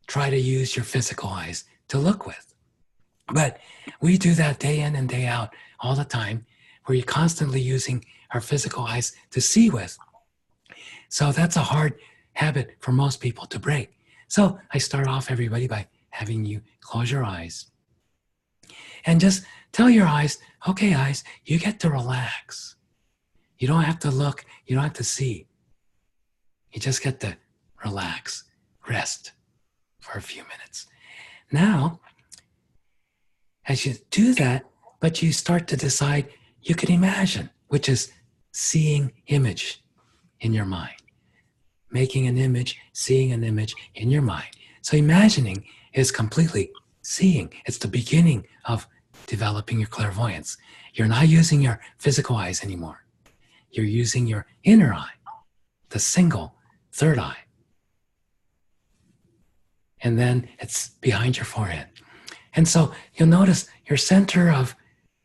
try to use your physical eyes to look with. But we do that day in and day out all the time. We're constantly using our physical eyes to see with. So that's a hard habit for most people to break. So I start off, everybody, by having you close your eyes. And just tell your eyes, okay, eyes, you get to relax. You don't have to look. You don't have to see. You just get to relax, rest for a few minutes. Now, as you do that, but you start to decide, you can imagine, which is seeing image in your mind. Making an image, seeing an image in your mind. So imagining is completely seeing. It's the beginning of developing your clairvoyance. You're not using your physical eyes anymore. You're using your inner eye, the single third eye. And then it's behind your forehead. And so you'll notice your center of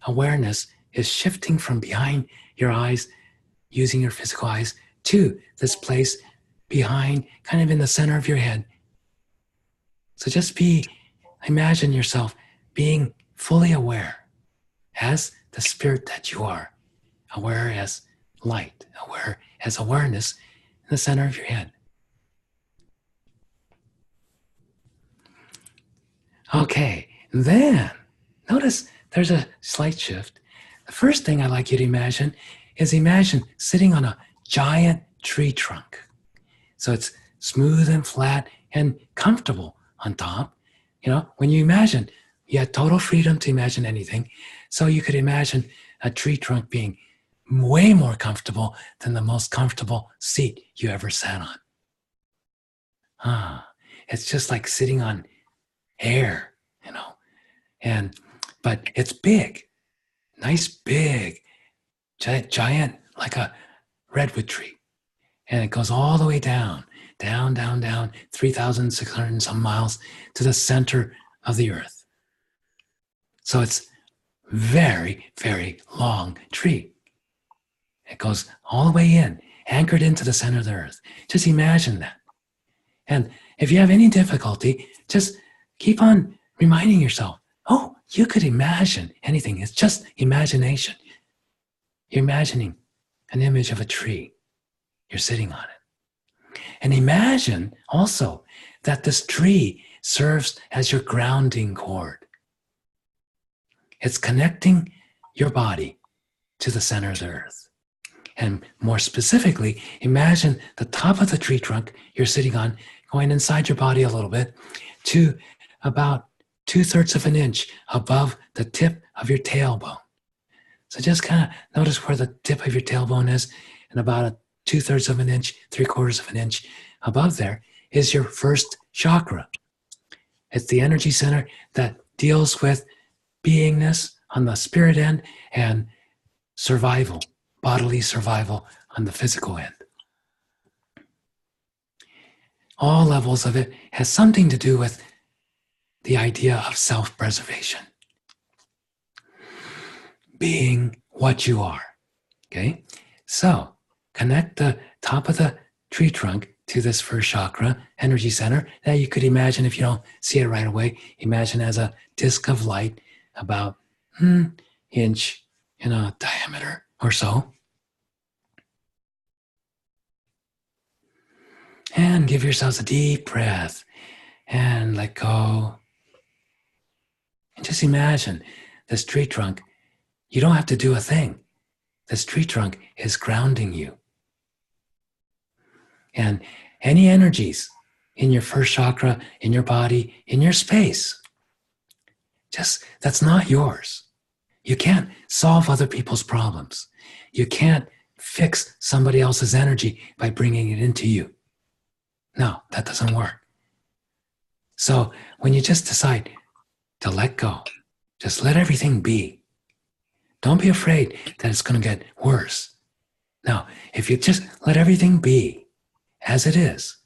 awareness is shifting from behind your eyes, using your physical eyes, to this place behind, kind of in the center of your head. So just imagine yourself being fully aware as the spirit that you are, aware as light, aware as awareness in the center of your head. Okay, then notice there's a slight shift. The first thing I'd like you to imagine is sitting on a giant tree trunk. So it's smooth and flat and comfortable on top. When you imagine, you had total freedom to imagine anything. So you could imagine a tree trunk being way more comfortable than the most comfortable seat you ever sat on. It's just like sitting on air, but it's big, nice big, giant, like a redwood tree. And it goes all the way down, 3,600 and some miles to the center of the earth. So it's very, very long tree. It goes all the way in, anchored into the center of the earth. Just imagine that. And if you have any difficulty, just keep on reminding yourself, oh, you could imagine anything. It's just imagination. You're imagining an image of a tree. You're sitting on it. And imagine also that this tree serves as your grounding cord. It's connecting your body to the center of the earth. And more specifically, imagine the top of the tree trunk you're sitting on going inside your body a little bit to about 2/3 of an inch above the tip of your tailbone. So just kind of notice where the tip of your tailbone is, and about 2/3 of an inch, 3/4 of an inch above there is your first chakra. It's the energy center that deals with beingness on the spirit end and survival, bodily survival on the physical end. All levels of it has something to do with the idea of self-preservation. Being what you are. Okay? So connect the top of the tree trunk to this first chakra energy center that you could imagine, if you don't see it right away, imagine as a disc of light about inch in a diameter or so. And give yourselves a deep breath and let go. And just imagine this tree trunk. You don't have to do a thing. This tree trunk is grounding you. And any energies in your first chakra, in your body, in your space, just that's not yours. You can't solve other people's problems. You can't fix somebody else's energy by bringing it into you. No, that doesn't work. So when you just decide to let go, just let everything be. Don't be afraid that it's going to get worse. No, if you just let everything be as it is,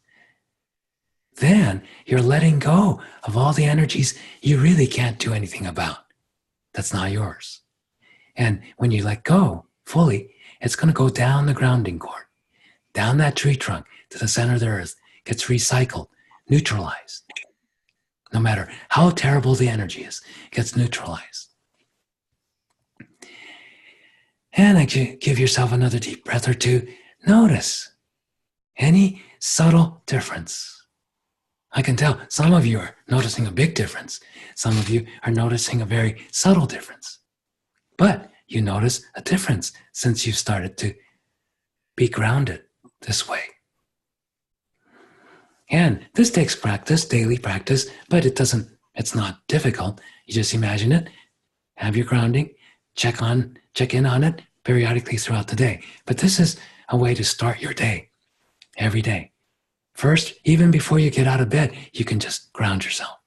then you're letting go of all the energies you really can't do anything about. That's not yours. And when you let go fully, it's going to go down the grounding cord, down that tree trunk to the center of the earth, gets recycled, neutralized. No matter how terrible the energy is, it gets neutralized. And give yourself another deep breath or two. Notice any subtle difference. I can tell some of you are noticing a big difference. Some of you are noticing a very subtle difference. But you notice a difference since you've started to be grounded this way. And this takes practice, daily practice, but it's not difficult. You just imagine it, have your grounding, check in on it periodically throughout the day. But this is a way to start your day, every day. First, even before you get out of bed, you can just ground yourself.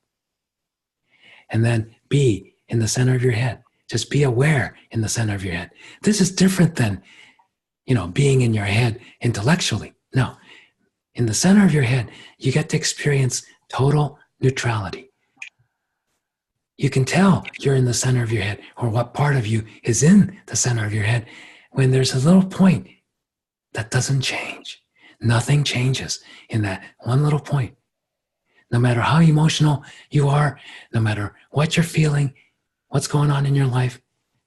And then be in the center of your head. Just be aware in the center of your head. This is different than, being in your head intellectually. No, in the center of your head, you get to experience total neutrality. You can tell you're in the center of your head, or what part of you is in the center of your head, when there's a little point that doesn't change. Nothing changes in that one little point. No matter how emotional you are, no matter what you're feeling, what's going on in your life,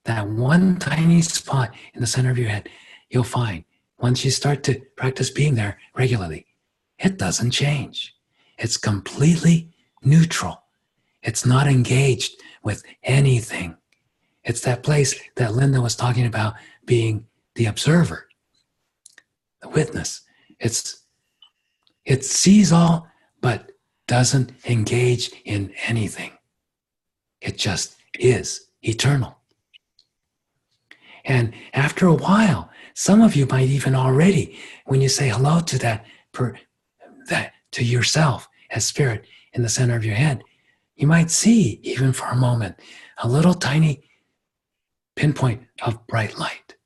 that one tiny spot in the center of your head, you'll find once you start to practice being there regularly, it doesn't change. It's completely neutral. It's not engaged with anything. It's that place that Linda was talking about, being the observer, the witness. It sees all, but doesn't engage in anything. It just is eternal. And after a while, some of you might even already, when you say hello to that to yourself as spirit in the center of your head, you might see, even for a moment, a little tiny pinpoint of bright light.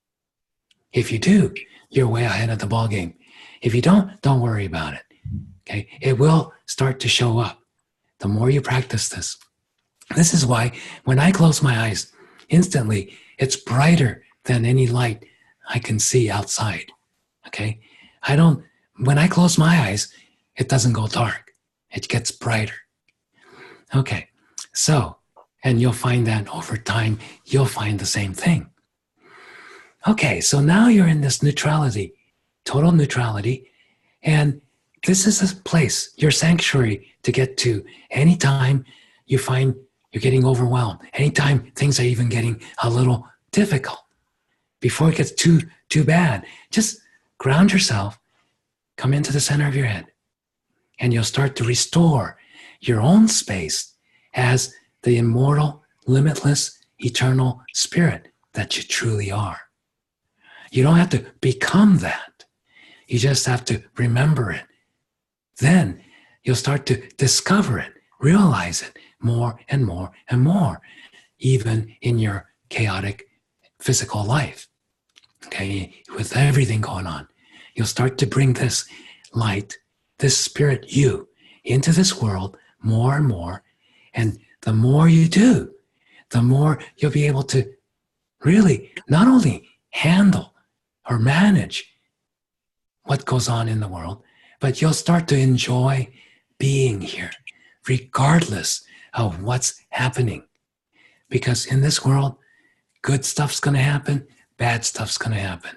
If you do, you're way ahead of the ball game. If you don't worry about it. Okay, it will start to show up the more you practice this. This is why when I close my eyes, instantly it's brighter than any light I can see outside. Okay, when I close my eyes, it doesn't go dark. It gets brighter. Okay, and you'll find that over time, you'll find the same thing. Okay, so now you're in this neutrality, total neutrality, and this is a place, your sanctuary, to get to anytime you find you're getting overwhelmed, anytime things are even getting a little difficult. Before it gets too bad, just ground yourself, come into the center of your head, and you'll start to restore your own space as the immortal, limitless, eternal spirit that you truly are. You don't have to become that. You just have to remember it. Then you'll start to discover it, realize it more and more and more, even in your chaotic physical life. Okay, with everything going on, you'll start to bring this light, this spirit you, into this world more and more. And the more you do, the more you'll be able to really not only handle or manage what goes on in the world, but you'll start to enjoy being here, regardless of what's happening. Because in this world, good stuff's going to happen, bad stuff's going to happen.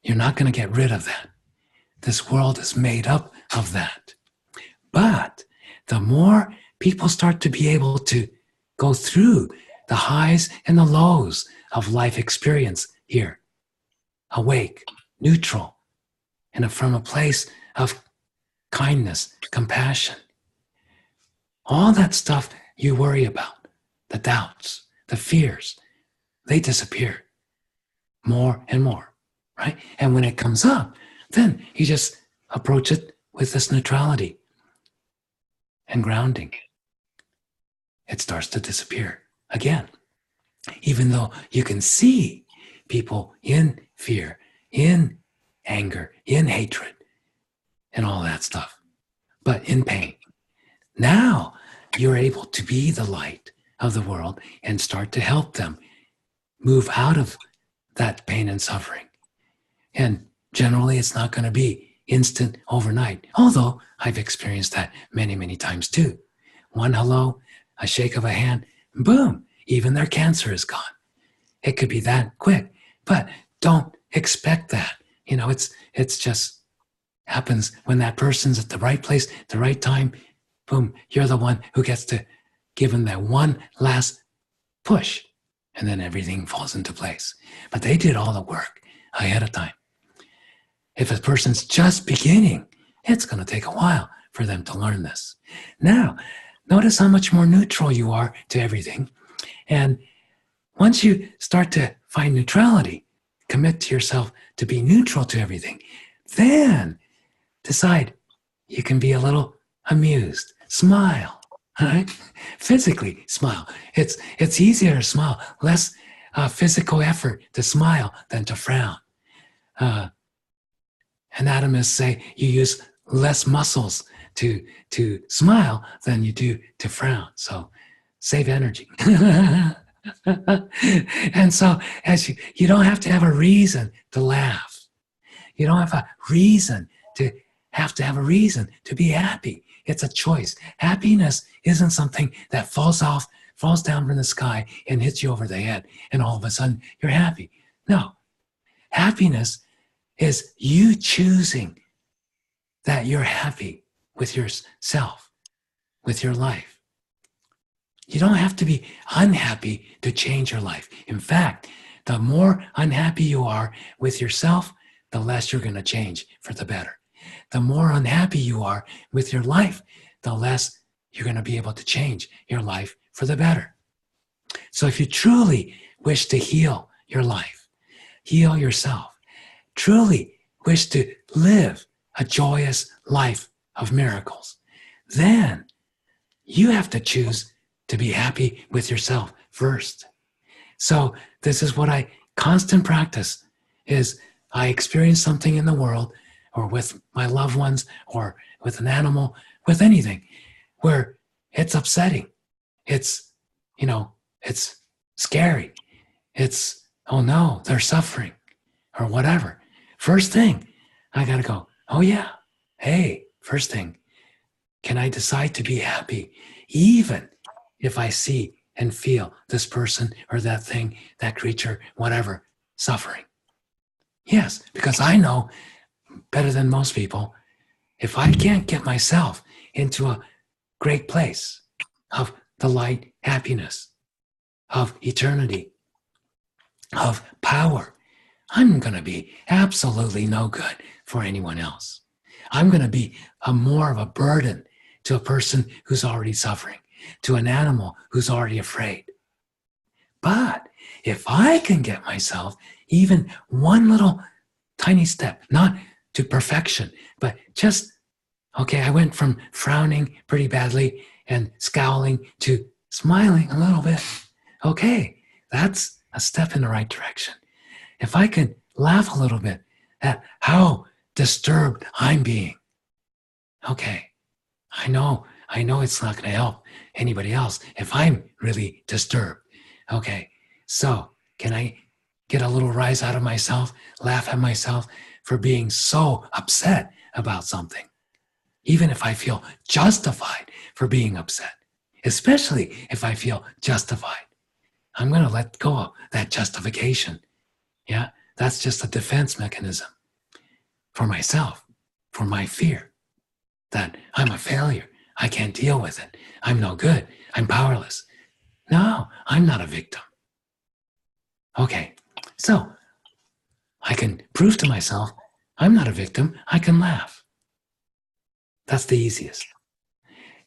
You're not going to get rid of that. This world is made up of that. But the more people start to be able to go through the highs and the lows of life experience here, awake, neutral, and from a place of kindness, compassion, all that stuff you worry about, the doubts, the fears, they disappear more and more, right? And when it comes up, then you just approach it with this neutrality and grounding. It starts to disappear again, even though you can see people in fear, in anger, in hatred, and all that stuff, but in pain. Now you're able to be the light of the world and start to help them move out of that pain and suffering. And generally, it's not going to be instant overnight, although I've experienced that many, many times too. One hello, a shake of a hand, boom, even their cancer is gone. It could be that quick, but don't expect that. You know, it's just happens when that person's at the right place, the right time, boom, you're the one who gets to give them that one last push, and then everything falls into place. But they did all the work ahead of time. If a person's just beginning, it's going to take a while for them to learn this. Now, notice how much more neutral you are to everything. And once you start to find neutrality, commit to yourself to be neutral to everything, then decide you can be a little amused, smile, right? Physically smile. It's easier to smile, less physical effort to smile than to frown. Anatomists say you use less muscles to smile than you do to frown. So save energy. And so as you don't have to have a reason to laugh. You don't have a reason to have a reason to be happy. It's a choice. Happiness isn't something that falls down from the sky and hits you over the head, and all of a sudden you're happy. No. Happiness is you choosing that you're happy with yourself, with your life. You don't have to be unhappy to change your life. In fact, the more unhappy you are with yourself, the less you're going to change for the better. The more unhappy you are with your life, the less you're going to be able to change your life for the better. So if you truly wish to heal your life, heal yourself, truly wish to live a joyous life of miracles, then you have to choose to be happy with yourself first. So this is what I constant practice is I experience something in the world or with my loved ones or with an animal, with anything where it's upsetting. It's, it's scary. It's, oh no, they're suffering or whatever. First thing, I got to go, oh yeah, hey, first thing, can I decide to be happy even if I see and feel this person or that thing, that creature, whatever, suffering? Yes, because I know better than most people, if I can't get myself into a great place of the light, happiness, of eternity, of power, I'm going to be absolutely no good for anyone else. I'm going to be more of a burden to a person who's already suffering, to an animal who's already afraid. But if I can get myself even one little tiny step, not to perfection, but just, okay, I went from frowning pretty badly and scowling to smiling a little bit. Okay, that's a step in the right direction. if I can laugh a little bit at how disturbed I'm being, okay, I know it's not going to help anybody else if I'm really disturbed. Okay, so can I get a little rise out of myself, laugh at myself for being so upset about something, even if I feel justified for being upset, especially if I feel justified. I'm going to let go of that justification. Yeah, that's just a defense mechanism for myself, for my fear that I'm a failure. I can't deal with it. I'm no good. I'm powerless. No, I'm not a victim. Okay, so I can prove to myself I'm not a victim. I can laugh. That's the easiest.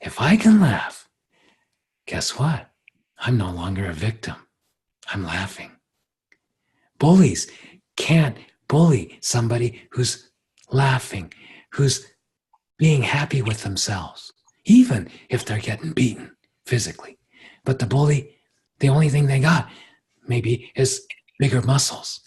If I can laugh, guess what? I'm no longer a victim. I'm laughing. Bullies can't bully somebody who's laughing, who's being happy with themselves, even if they're getting beaten physically. But the bully, the only thing they got maybe is bigger muscles.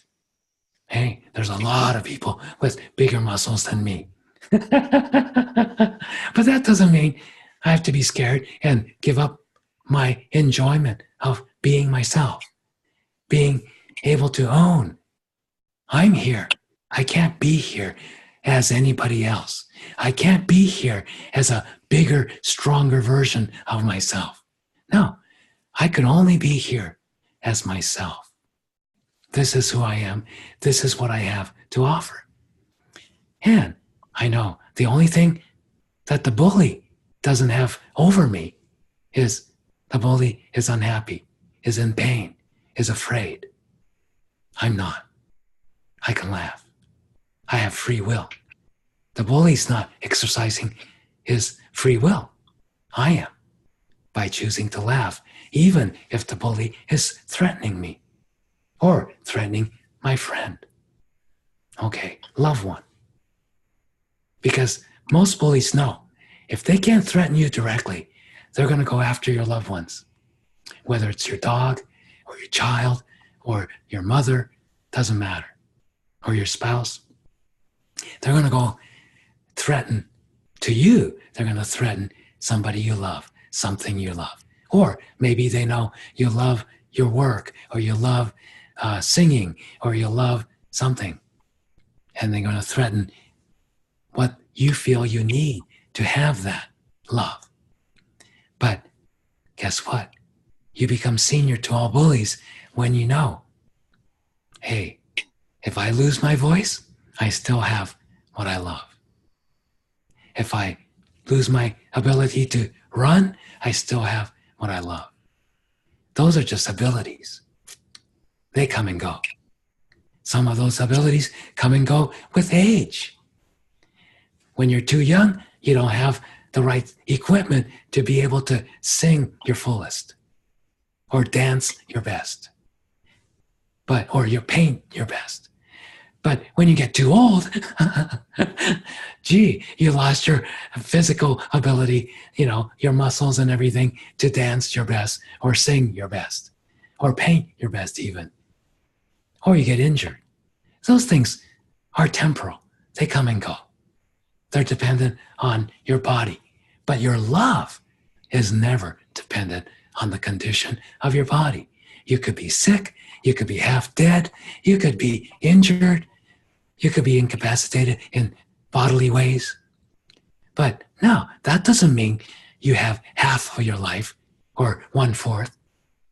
Hey, there's a lot of people with bigger muscles than me. But that doesn't mean I have to be scared and give up my enjoyment of being myself, being able to own I'm here. I can't be here as anybody else. I can't be here as a bigger, stronger version of myself. No, I can only be here as myself. This is who I am. This is what I have to offer. And I know the only thing that the bully doesn't have over me is the bully is unhappy, is in pain, is afraid. I'm not. I can laugh. I have free will. The bully's not exercising his free will. I am, by choosing to laugh, even if the bully is threatening me or threatening my friend. Okay, loved one. Because most bullies know if they can't threaten you directly, they're going to go after your loved ones. Whether it's your dog or your child or your mother, doesn't matter. Or your spouse. They're going to go threaten to you. They're going to threaten somebody you love, something you love. Or maybe they know you love your work, or you love singing, or you love something. And they're going to threaten what you feel you need to have that love. But guess what? You become senior to all bullies when you know, hey, if I lose my voice, I still have what I love. If I lose my ability to run, I still have what I love. Those are just abilities. They come and go. Some of those abilities come and go with age. When you're too young, you don't have the right equipment to be able to sing your fullest or dance your best, or you paint your best. But when you get too old, gee, you lost your physical ability, your muscles and everything to dance your best or sing your best or paint your best even. Or you get injured. Those things are temporal. They come and go. They're dependent on your body. But your love is never dependent on the condition of your body. You could be sick. You could be half dead. You could be injured. You could be incapacitated in bodily ways. But no, that doesn't mean you have half of your life or 1/4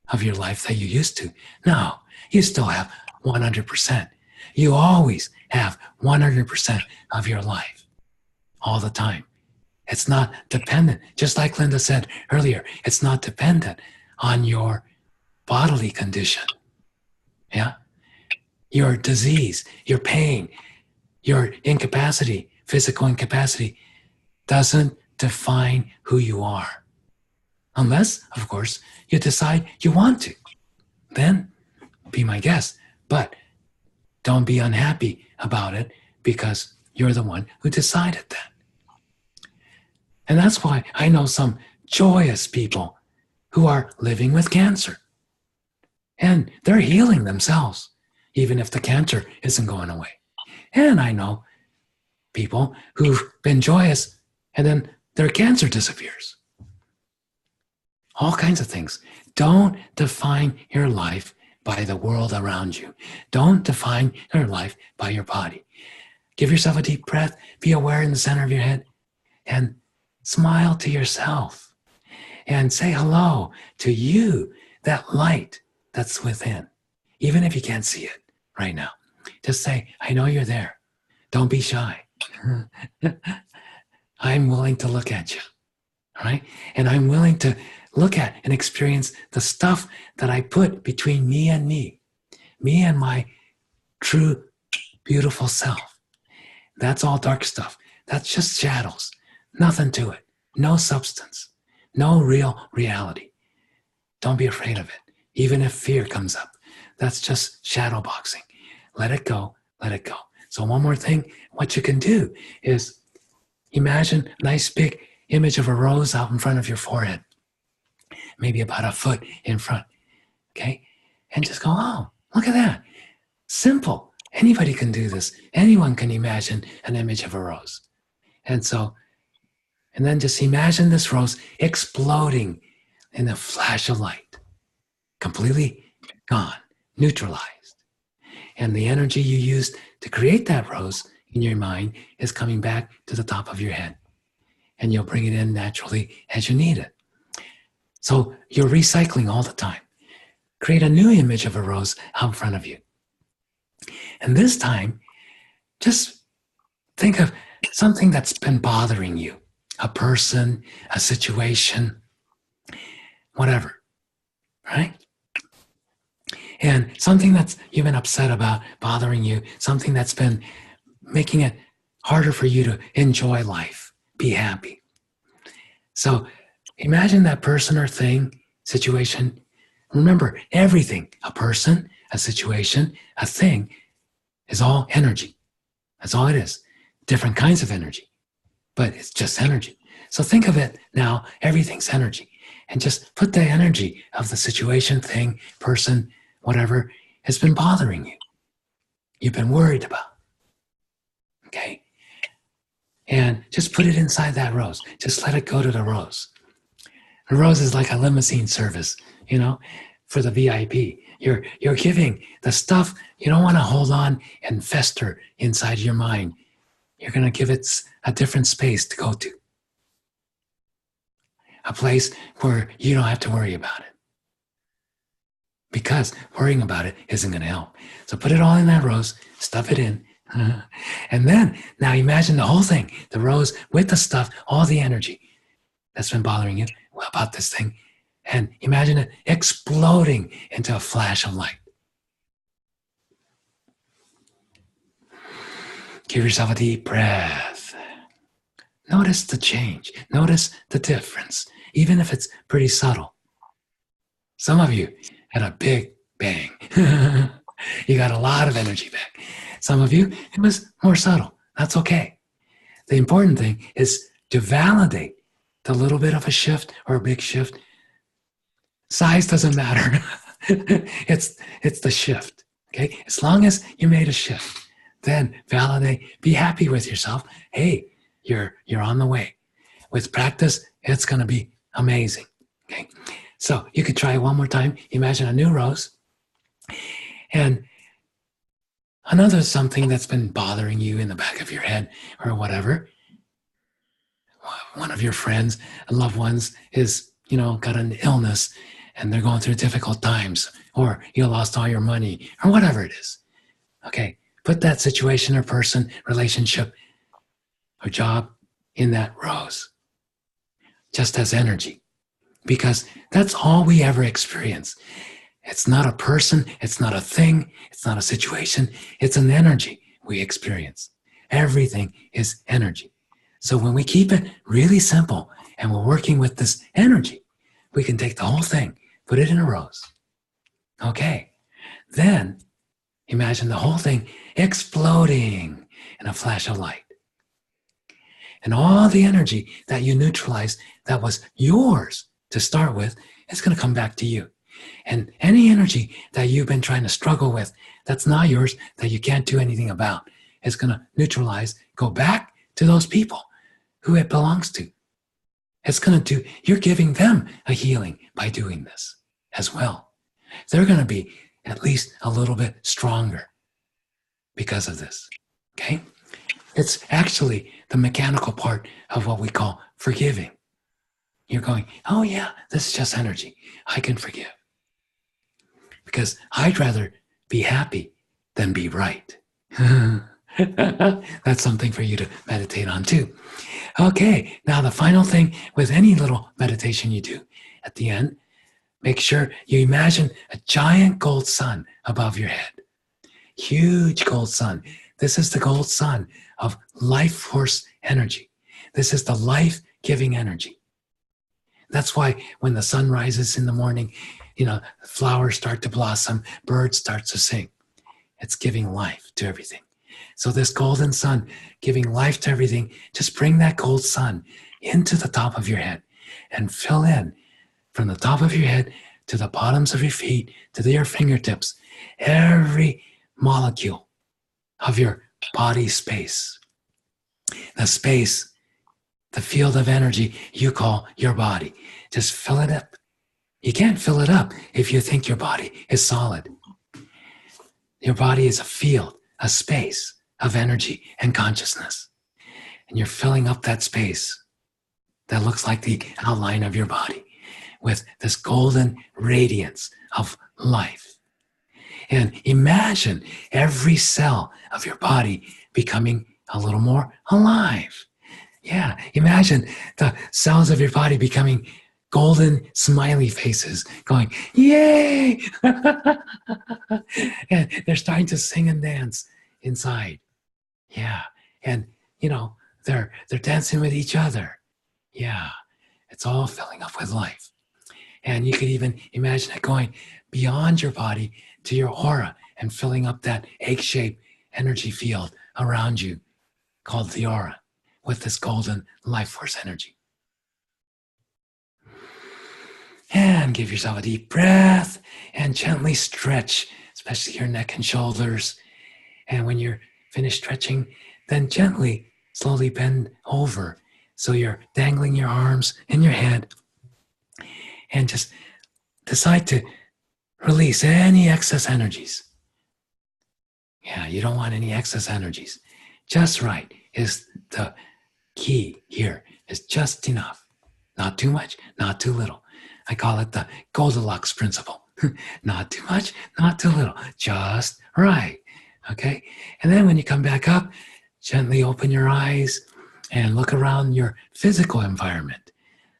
of your life that you used to. No, you still have 100%. You always have 100% of your life all the time. It's not dependent, just like Linda said earlier, it's not dependent on your bodily condition. Yeah? Your disease, your pain, your incapacity, physical incapacity doesn't define who you are. Unless, of course, you decide you want to. Then be my guest. But don't be unhappy about it because you're the one who decided that. And that's why I know some joyous people who are living with cancer. And they're healing themselves. even if the cancer isn't going away. And I know people who've been joyous and then their cancer disappears. All kinds of things. Don't define your life by the world around you. Don't define your life by your body. Give yourself a deep breath. Be aware in the center of your head and smile to yourself and say hello to you, that light that's within. Even if you can't see it right now, just say, I know you're there. Don't be shy. I'm willing to look at you. All right? And I'm willing to look at and experience the stuff that I put between me and my true, beautiful self. That's all dark stuff. That's just shadows. Nothing to it. No substance. No real reality. Don't be afraid of it. Even if fear comes up. That's just shadow boxing. Let it go. Let it go. So one more thing, what you can do is imagine a nice big image of a rose out in front of your forehead. Maybe about a foot in front. Okay? And just go, oh, look at that. Simple. Anybody can do this. Anyone can imagine an image of a rose. And then just imagine this rose exploding in a flash of light. Completely gone. Neutralized. And the energy you used to create that rose in your mind is coming back to the top of your head. And you'll bring it in naturally as you need it. So you're recycling all the time. Create a new image of a rose out in front of you. And this time, just think of something that's been bothering you. A person, a situation, whatever, right? And something that's you've been upset about, bothering you, something that's been making it harder for you to enjoy life, be happy. So imagine that person or thing, situation. Remember, everything, a person, a situation, a thing, is all energy. That's all it is. Different kinds of energy, but it's just energy. So think of it now, everything's energy. And just put the energy of the situation, thing, person, whatever has been bothering you. You've been worried about. Okay? And just put it inside that rose. Just let it go to the rose. The rose is like a limousine service, for the VIP. You're giving the stuff you don't want to hold on and fester inside your mind. You're going to give it a different space to go to. A place where you don't have to worry about it. Because worrying about it isn't going to help. So put it all in that rose, stuff it in. And then, now imagine the whole thing, the rose with the stuff, all the energy that's been bothering you about this thing. And imagine it exploding into a flash of light. Give yourself a deep breath. Notice the change. Notice the difference, even if it's pretty subtle. Some of you had a big bang. You got a lot of energy back. Some of you, it was more subtle. That's okay. The important thing is to validate the little bit of a shift or a big shift. Size doesn't matter. It's the shift. Okay? As long as you made a shift, then validate, be happy with yourself. Hey, you're on the way. With practice, it's going to be amazing. Okay? So you could try it one more time. Imagine a new rose. And another something that's been bothering you in the back of your head or whatever. One of your friends, loved ones is, got an illness and they're going through difficult times, or you lost all your money, or whatever it is. Okay, put that situation or person, relationship, or job in that rose, just as energy, because that's all we ever experience. It's not a person, it's not a thing, it's not a situation, it's an energy we experience. Everything is energy. So when we keep it really simple and we're working with this energy, we can take the whole thing, put it in a rose. Okay, then imagine the whole thing exploding in a flash of light. And all the energy that you neutralized that was yours to start with is going to come back to you. And any energy that you've been trying to struggle with, that's not yours, that you can't do anything about, is going to neutralize, go back to those people who it belongs to. It's going to do, you're giving them a healing by doing this as well. They're going to be at least a little bit stronger because of this. Okay? It's actually the mechanical part of what we call forgiving. You're going, oh yeah, this is just energy. I can forgive. Because I'd rather be happy than be right. That's something for you to meditate on too. Okay, now the final thing with any little meditation you do at the end, make sure you imagine a giant gold sun above your head. Huge gold sun. This is the gold sun of life force energy. This is the life-giving energy. That's why when the sun rises in the morning, flowers start to blossom, birds start to sing. It's giving life to everything. So this golden sun giving life to everything, just bring that gold sun into the top of your head and fill in from the top of your head to the bottoms of your feet, to your fingertips, every molecule of your body space. The space, the field of energy you call your body. Just fill it up. You can't fill it up if you think your body is solid. Your body is a field, a space of energy and consciousness. And you're filling up that space that looks like the outline of your body with this golden radiance of life. And imagine every cell of your body becoming a little more alive. Yeah, imagine the cells of your body becoming golden smiley faces going, yay! And they're starting to sing and dance inside. Yeah, and they're dancing with each other. Yeah, it's all filling up with life. And you could even imagine it going beyond your body to your aura and filling up that egg-shaped energy field around you called the aura with this golden life force energy. And give yourself a deep breath and gently stretch, especially your neck and shoulders. And when you're finished stretching, then gently, slowly bend over. So you're dangling your arms in your head and just decide to release any excess energies. Yeah, you don't want any excess energies. Just right is the key here, is just enough. Not too much, not too little. I call it the Goldilocks principle. Not too much, not too little, just right. Okay? And then when you come back up, gently open your eyes and look around your physical environment.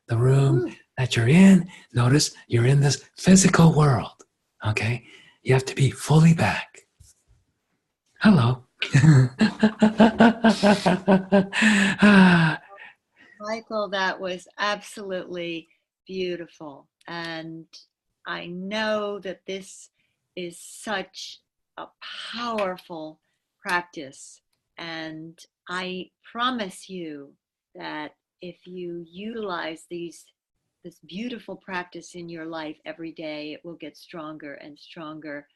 The room that you're in, notice you're in this physical world. Okay? You have to be fully back. Hello. Michael, that was absolutely beautiful. And I know that this is such a powerful practice. And I promise you that if you utilize this beautiful practice in your life every day, it will get stronger and stronger.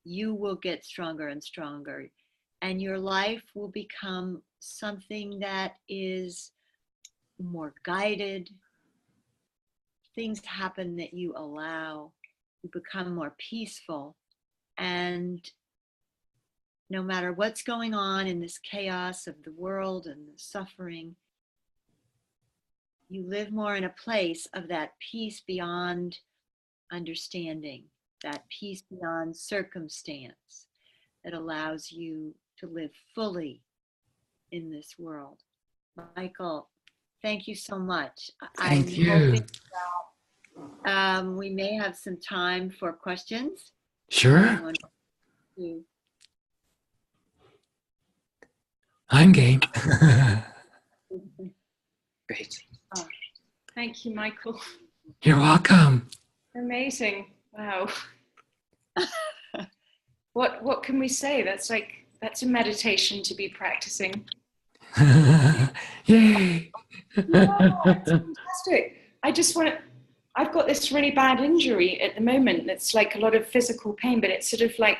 You will get stronger and stronger. And your life will become something that is more guided. Things happen that you allow. You become more peaceful. And no matter what's going on in this chaos of the world and the suffering, you live more in a place of that peace beyond understanding, that peace beyond circumstance that allows you to live fully in this world. Michael, thank you so much. Thank you. We may have some time for questions. Sure. I'm game. Great. Oh, thank you, Michael. You're welcome. Amazing. Wow. What can we say? That's a meditation to be practicing. Yay. Yeah, it's fantastic. I just want to, I've got this really bad injury at the moment. It's like a lot of physical pain, but it's sort of like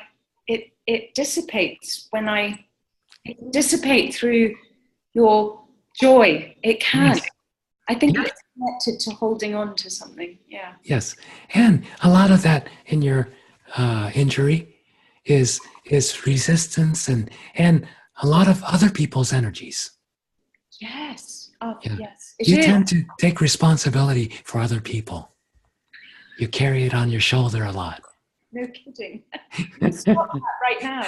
it dissipates when it dissipate through your joy. It can. Yes. I think Yes. it's connected to holding on to something. Yeah. Yes. And a lot of that in your injury is resistance and a lot of other people's energies. Yes. Oh, Yeah. yes. It You is. tend to take responsibility for other people. You carry it on your shoulder a lot. No kidding. Stop that right now.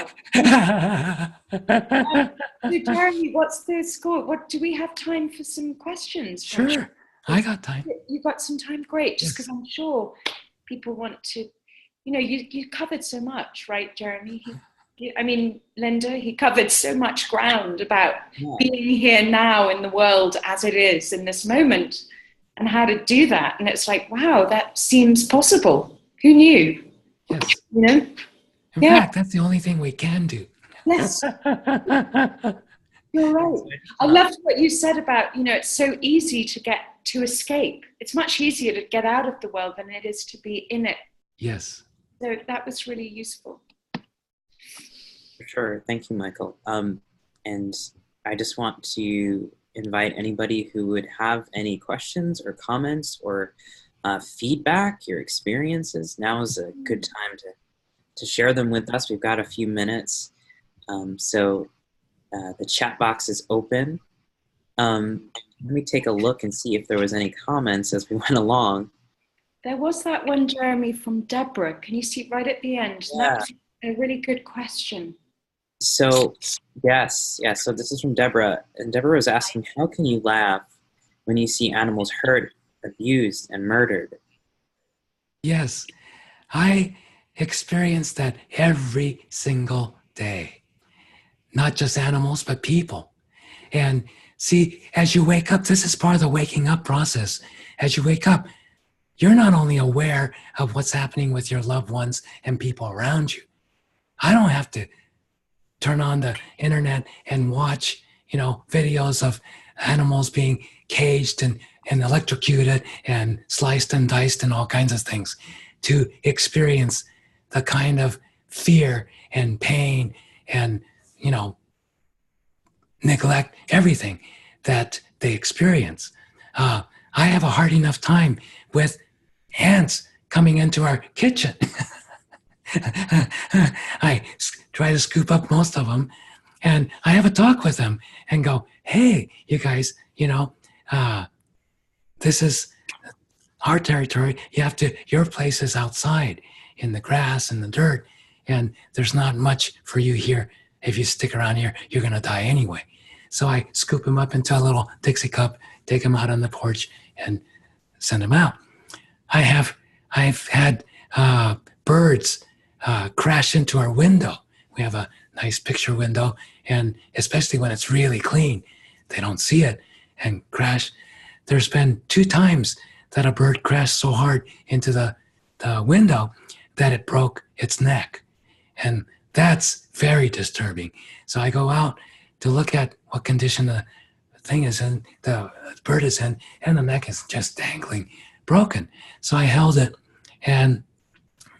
So Jeremy, what's the score? What do we have time for some questions? Sure. I got time. You've got some time? Great. Just Yes. because I'm sure people want to, you covered so much, right, Jeremy? Linda, he covered so much ground about being here now in the world as it is in this moment and how to do that. And it's like, wow, that seems possible. Who knew? Yes. In fact, that's the only thing we can do. Yes. You're right. I loved what you said about, it's so easy to escape. It's much easier to get out of the world than it is to be in it. Yes. So that was really useful. For sure. Thank you, Michael. And I just want to invite anybody who would have any questions or comments or feedback, your experiences. Now is a good time to share them with us. We've got a few minutes. So the chat box is open. Let me take a look and see if there was any comments as we went along. There was that one, Jeremy, from Deborah. Can you see right at the end? Yeah. That was a really good question. So, yes. So this is from Deborah. And Deborah was asking, how can you laugh when you see animals hurt, abused, and murdered? Yes. I experience that every single day. Not just animals, but people. And see, as you wake up, this is part of the waking up process. As you wake up, you're not only aware of what's happening with your loved ones and people around you. I don't have to turn on the internet and watch, videos of animals being caged and electrocuted and sliced and diced and all kinds of things to experience the kind of fear and pain and, neglect, everything that they experience. I have a hard enough time with ants coming into our kitchen. I try to scoop up most of them, and I have a talk with them and go, hey, you guys, this is our territory. Your place is outside in the grass and the dirt, and there's not much for you here. If you stick around here, you're going to die anyway. So I scoop them up into a little Dixie cup, take them out on the porch, and send them out. I've had birds crash into our window. We have a nice picture window, and especially when it's really clean, they don't see it and crash. There's been 2 times that a bird crashed so hard into the window that it broke its neck. And that's very disturbing. So I go out to look at what condition the thing is in, the bird is in, and the neck is just dangling, broken. So I held it, and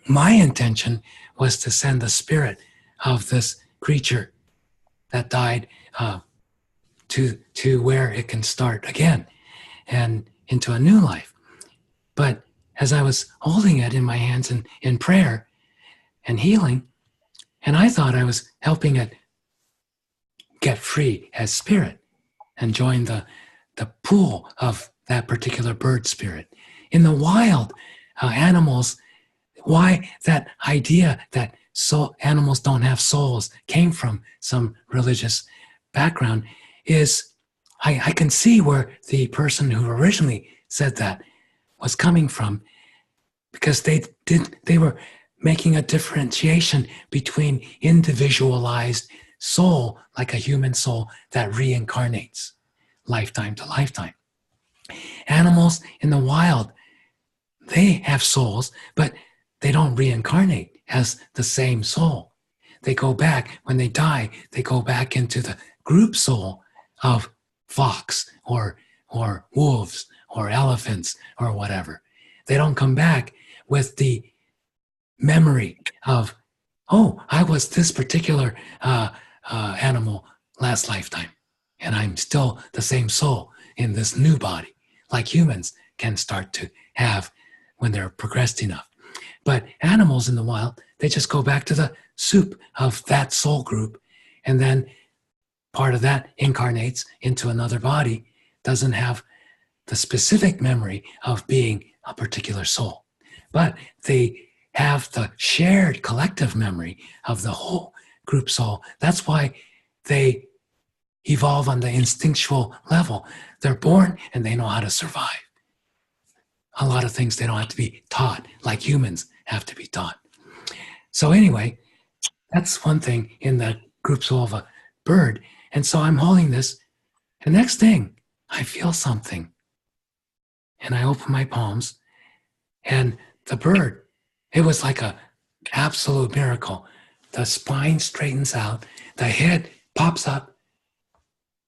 my intention was to send the spirit of this creature that died to where it can start again and into a new life. But as I was holding it in my hands in prayer and healing, and I thought I was helping it get free as spirit and join the pool of that particular bird spirit. In the wild, animals, why that idea that animals don't have souls came from some religious background is I can see where the person who originally said that was coming from, because they were making a differentiation between individualized soul, like a human soul that reincarnates lifetime to lifetime. Animals in the wild, they have souls, but they don't reincarnate as the same soul. They go back, when they die, they go back into the group soul of fox or wolves or elephants or whatever. they don't come back with the memory of, oh, I was this particular animal last lifetime, and I'm still the same soul in this new body, like humans can start to have when they're progressed enough. But animals in the wild, they just go back to the soup of that soul group, and then part of that incarnates into another body, doesn't have the specific memory of being a particular soul. But they have the shared collective memory of the whole group soul. That's why they evolve on the instinctual level. They're born and they know how to survive. A lot of things they don't have to be taught, like humans have to be taught. So anyway, that's one thing in the group soul of a bird. And so I'm holding this, and next thing, I feel something. And I open my palms, and the bird, it was like a absolute miracle. The spine straightens out, the head pops up,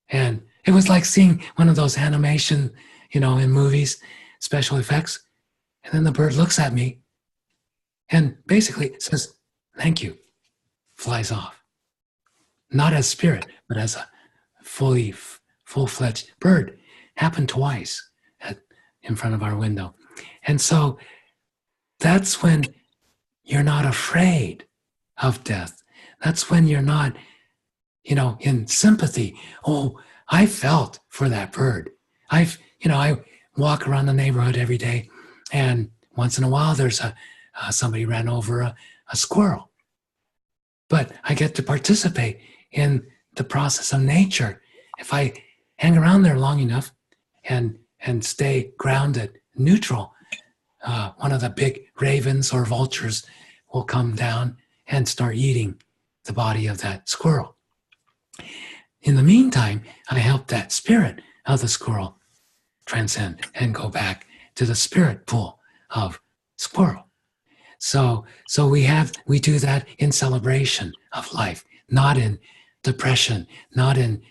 and it was like seeing one of those animation, in movies, special effects. And then the bird looks at me and basically says, "Thank you," flies off. Not as spirit, but as a full-fledged bird. Happened twice in front of our window. And so that's when you're not afraid of death. That's when you're not, in sympathy. Oh, I felt for that bird. I walk around the neighborhood every day, and once in a while there's somebody ran over a squirrel. But I get to participate in the process of nature. If I hang around there long enough and stay grounded, neutral, one of the big ravens or vultures will come down and start eating the body of that squirrel. In the meantime, I help that spirit of the squirrel transcend and go back to the spirit pool of squirrel. So we do that in celebration of life, not in depression, not in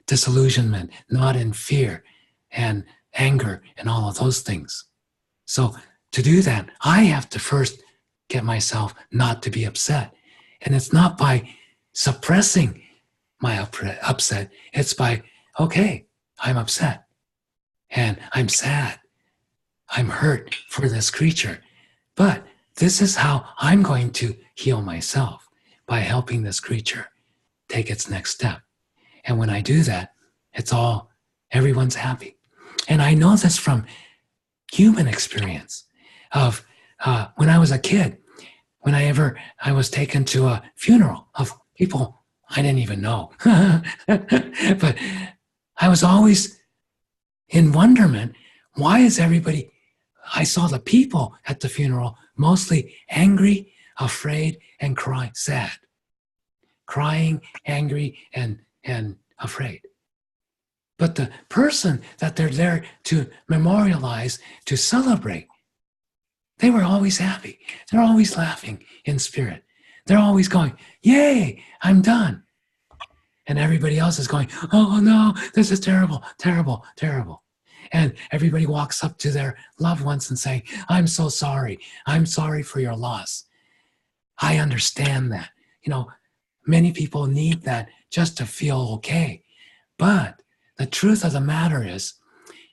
disillusionment, not in fear and anger and all of those things. So to do that, I have to first get myself not to be upset. And it's not by suppressing my upset. It's by, okay, I'm upset and I'm sad. I'm hurt for this creature. But this is how I'm going to heal myself, by helping this creature take its next step. And when I do that, everyone's happy. And I know this from human experience of when I was a kid, I was taken to a funeral of people I didn't even know. But I was always in wonderment. Why is everybody, I saw the people at the funeral mostly angry, afraid, and sad. Crying, angry, and afraid. But the person that they're there to memorialize, to celebrate, they were always happy. They're always laughing in spirit. They're always going, yay, I'm done. And everybody else is going, oh no, this is terrible, terrible, terrible. And everybody walks up to their loved ones and saying, I'm so sorry. I'm sorry for your loss. I understand that. Many people need that just to feel okay. But the truth of the matter is,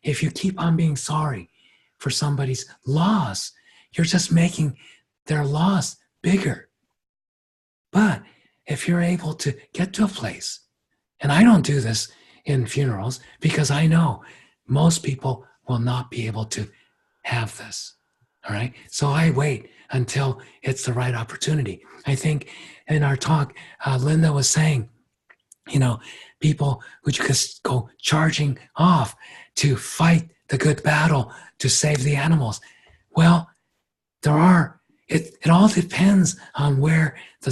if you keep on being sorry for somebody's loss, you're just making their loss bigger. But if you're able to get to a place, and I don't do this in funerals because I know most people will not be able to have this. All right. So I wait until it's the right opportunity. I think in our talk, Linda was saying, people who just go charging off to fight the good battle to save the animals. Well, it all depends on where the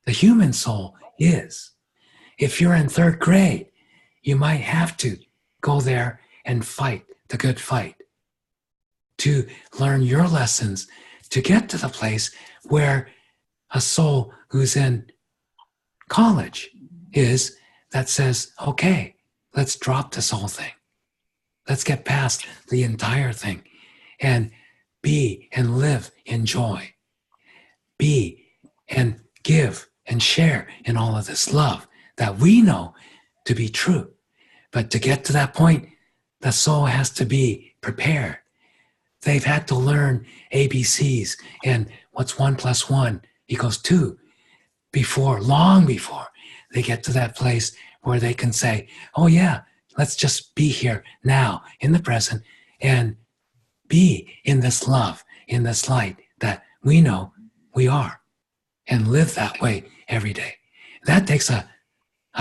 human soul is. If you're in 3rd grade, you might have to go there and fight the good fight to learn your lessons, to get to the place where a soul who's in college is, that says, okay, let's drop this whole thing. Let's get past the entire thing and be and live in joy. Be and give and share in all of this love that we know to be true. But to get to that point, the soul has to be prepared. They've had to learn ABCs and what's 1 + 1 = 2 long before they get to that place where they can say, oh yeah, let's just be here now in the present and be in this love, in this light that we know we are, and live that way every day. That takes a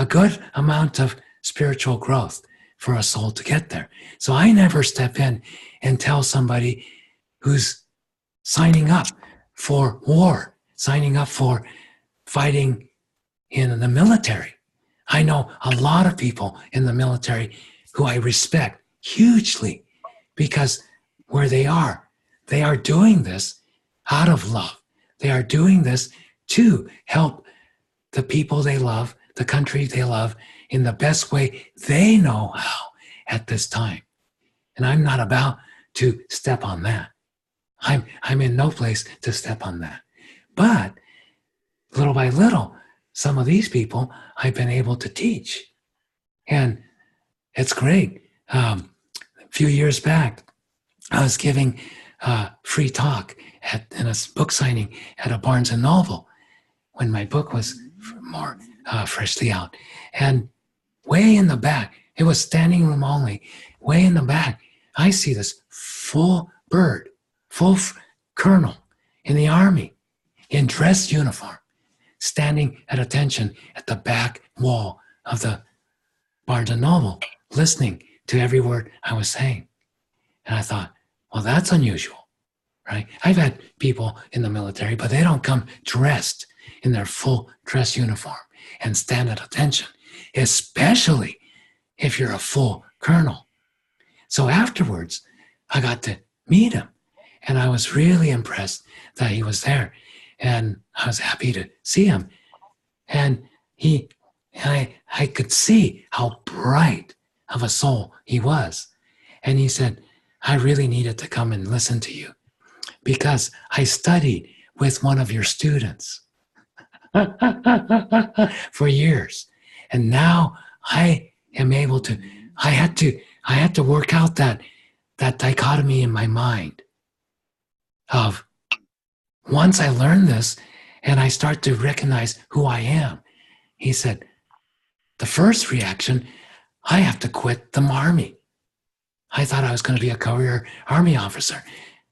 good amount of spiritual growth for a soul to get there. So I never step in and tell somebody who's signing up for war, signing up for fighting in the military. I know a lot of people in the military who I respect hugely because where they are doing this out of love. They are doing this to help the people they love, the country they love, in the best way they know how at this time. And I'm not about to step on that. I'm in no place to step on that. But little by little, some of these people I've been able to teach. And it's great. A few years back, I was giving a free talk in a book signing at a Barnes & Noble when my book was more freshly out. And way in the back, it was standing room only, way in the back, I see this full bird, full colonel in the army, in dress uniform, standing at attention at the back wall of the Barnes & Noble, listening to every word I was saying. And I thought, well, that's unusual, right? I've had people in the military, but they don't come dressed in their full dress uniform and stand at attention, especially if you're a full colonel. So afterwards, I got to meet him, and I was really impressed that he was there, and I was happy to see him. And I could see how bright of a soul he was. And he said, I really needed to come and listen to you because I studied with one of your students for years. And now I am able to, I had to work out that dichotomy in my mind of once I learn this and I start to recognize who I am. He said, the first reaction, I have to quit the army. I thought I was going to be a career army officer.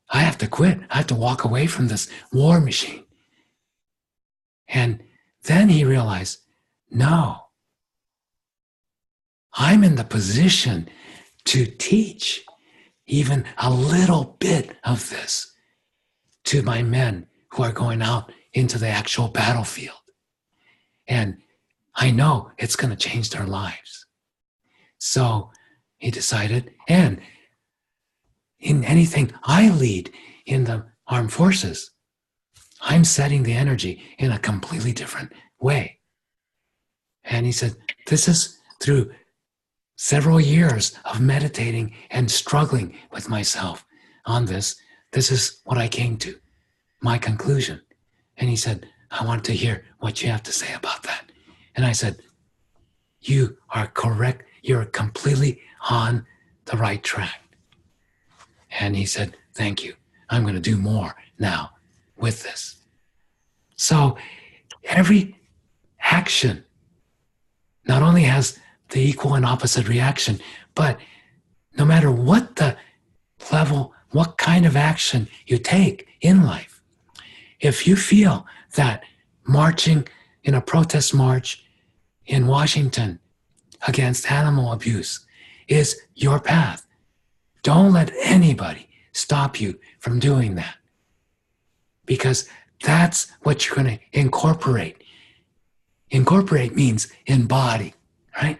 I have to quit. I have to walk away from this war machine. And then he realized, no, I'm in the position to teach even a little bit of this to my men who are going out into the actual battlefield. And I know it's going to change their lives. So he decided, and in anything I lead in the armed forces, I'm setting the energy in a completely different way. And he said, this is through several years of meditating and struggling with myself on this. This is what I came to, my conclusion. And he said, I want to hear what you have to say about that. And I said, you are correct. You're completely on the right track. And he said, thank you. I'm going to do more now with this. So every action not only has the equal and opposite reaction, but no matter what the level, what kind of action you take in life, if you feel that marching in a protest march in Washington against animal abuse is your path, don't let anybody stop you from doing that. Because that's what you're going to incorporate. Incorporate means embody, right?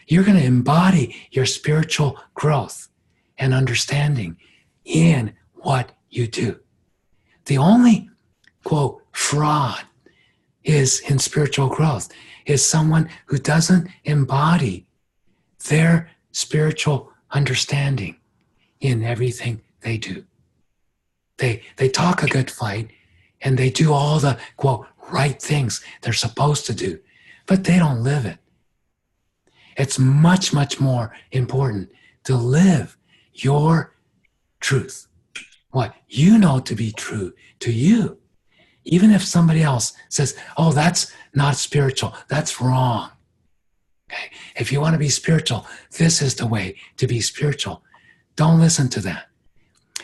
You're going to embody your spiritual growth and understanding in what you do. The only, quote, fraud is in spiritual growth is someone who doesn't embody their spiritual understanding in everything they do. They talk a good fight and they do all the, quote, right things they're supposed to do, but they don't live it. It's much, much more important to live your truth, what you know to be true to you. Even if somebody else says, oh, that's not spiritual, that's wrong. Okay? If you want to be spiritual, this is the way to be spiritual. Don't listen to that.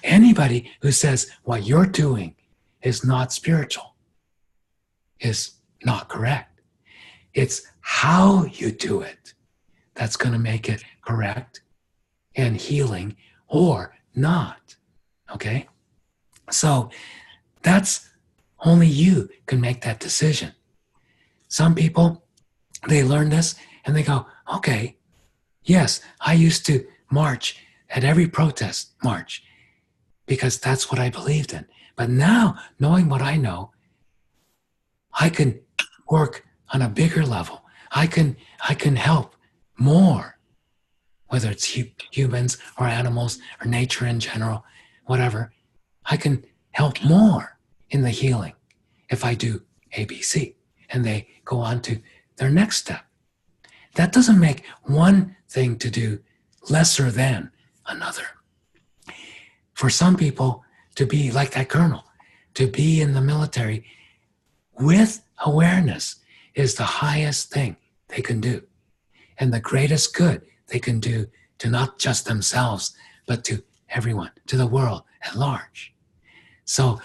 Anybody who says what you're doing is not spiritual is not correct. It's how you do it that's going to make it correct and healing or not. Okay? So that's only you can make that decision. Some people, they learn this and they go, okay, yes, I used to march at every protest march because that's what I believed in. But now, knowing what I know, I can work on a bigger level. I can help more, whether it's humans or animals or nature in general, whatever. I can help more in the healing if I do ABC, and they go on to their next step. That doesn't make one thing to do lesser than another. For some people to be like that colonel, to be in the military with awareness is the highest thing they can do and the greatest good they can do to not just themselves, but to everyone, to the world at large. So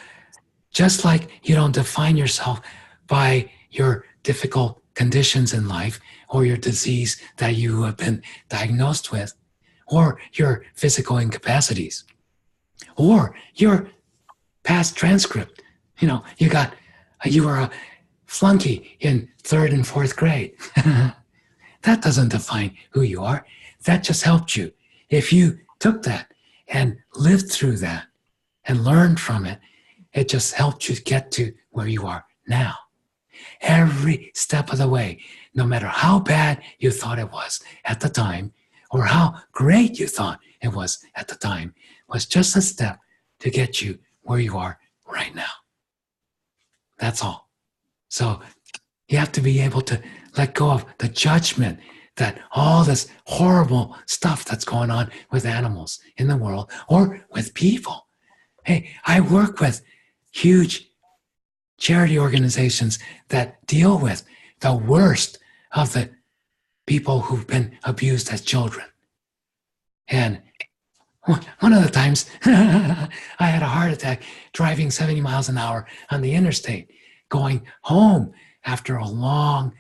just like you don't define yourself by your difficult conditions in life or your disease that you have been diagnosed with, or your physical incapacities, or your past transcript. You know, you were a flunky in 3rd and 4th grade. That doesn't define who you are. That just helped you. If you took that and lived through that and learned from it, it just helped you get to where you are now. Every step of the way, no matter how bad you thought it was at the time, or how great you thought it was at the time, was just a step to get you where you are right now. That's all. So you have to be able to let go of the judgment that all this horrible stuff that's going on with animals in the world or with people. Hey, I work with huge charity organizations that deal with the worst of the people who've been abused as children. And one of the times I had a heart attack driving 70 miles an hour on the interstate, going home after a long,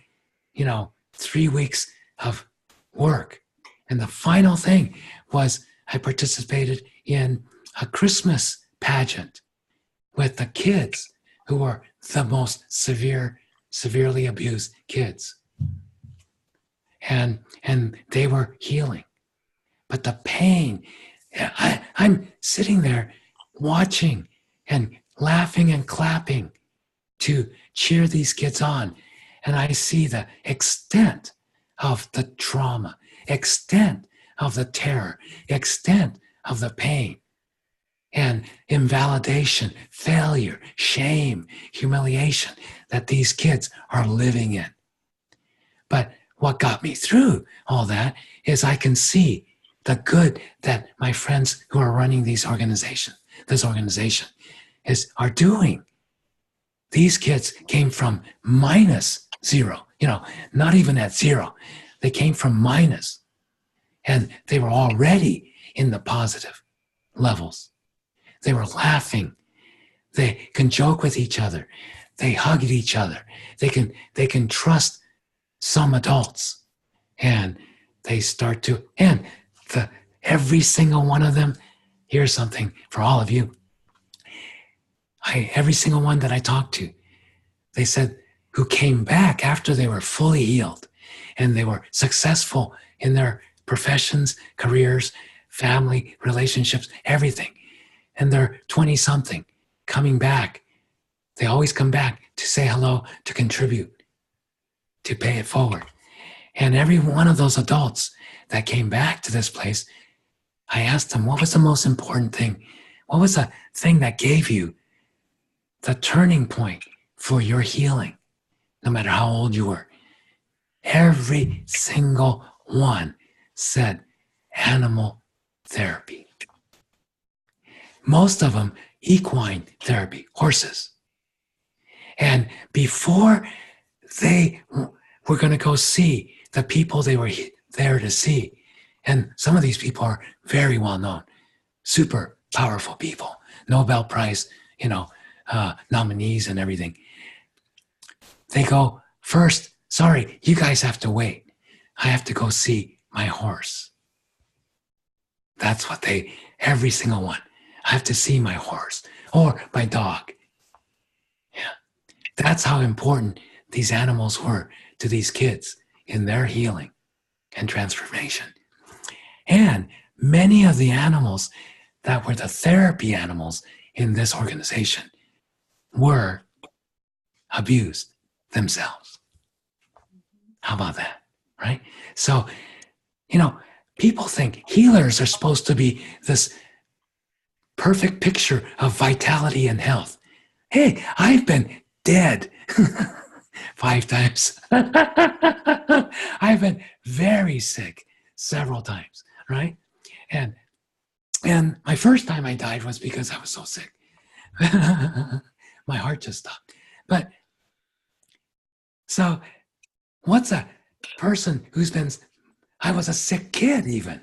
3 weeks of work. And the final thing was I participated in a Christmas pageant with the kids who were the most severely abused kids. And they were healing. But the pain, I'm sitting there watching and laughing and clapping to cheer these kids on. And I see the extent of the trauma, extent of the terror, extent of the pain and invalidation, failure, shame, humiliation that these kids are living in. But what got me through all that is I can see the good that my friends who are running this organization are doing. These kids came from -0, not even at 0. They came from minus, and they were already in the positive levels. They were laughing. They can joke with each other. They hugged each other. They can trust some adults, and they start to, and every single one of them, here's something for all of you. Every single one that I talked to, they said, who came back after they were fully healed and they were successful in their professions, careers, family, relationships, everything. And they're 20-something coming back. They always come back to say hello, to contribute, to pay it forward. And every one of those adults that came back to this place, I asked them, what was the most important thing What was the thing that gave you the turning point for your healing, no matter how old you were? Every single one said animal therapy. Most of them equine therapy, horses. And before they were going to go see the people they were there to see, and some of these people are very well known, super powerful people, Nobel Prize, nominees and everything. They go, first, sorry, you guys have to wait. I have to go see my horse. That's what every single one. I have to see my horse or my dog. Yeah. That's how important these animals were to these kids in their healing and transformation. And many of the animals that were the therapy animals in this organization were abused themselves. How about that, right? So, people think healers are supposed to be this perfect picture of vitality and health. Hey, I've been dead 5 times. I've been very sick several times, right? And my first time I died was because I was so sick. My heart just stopped. But so what's a person I was a sick kid even.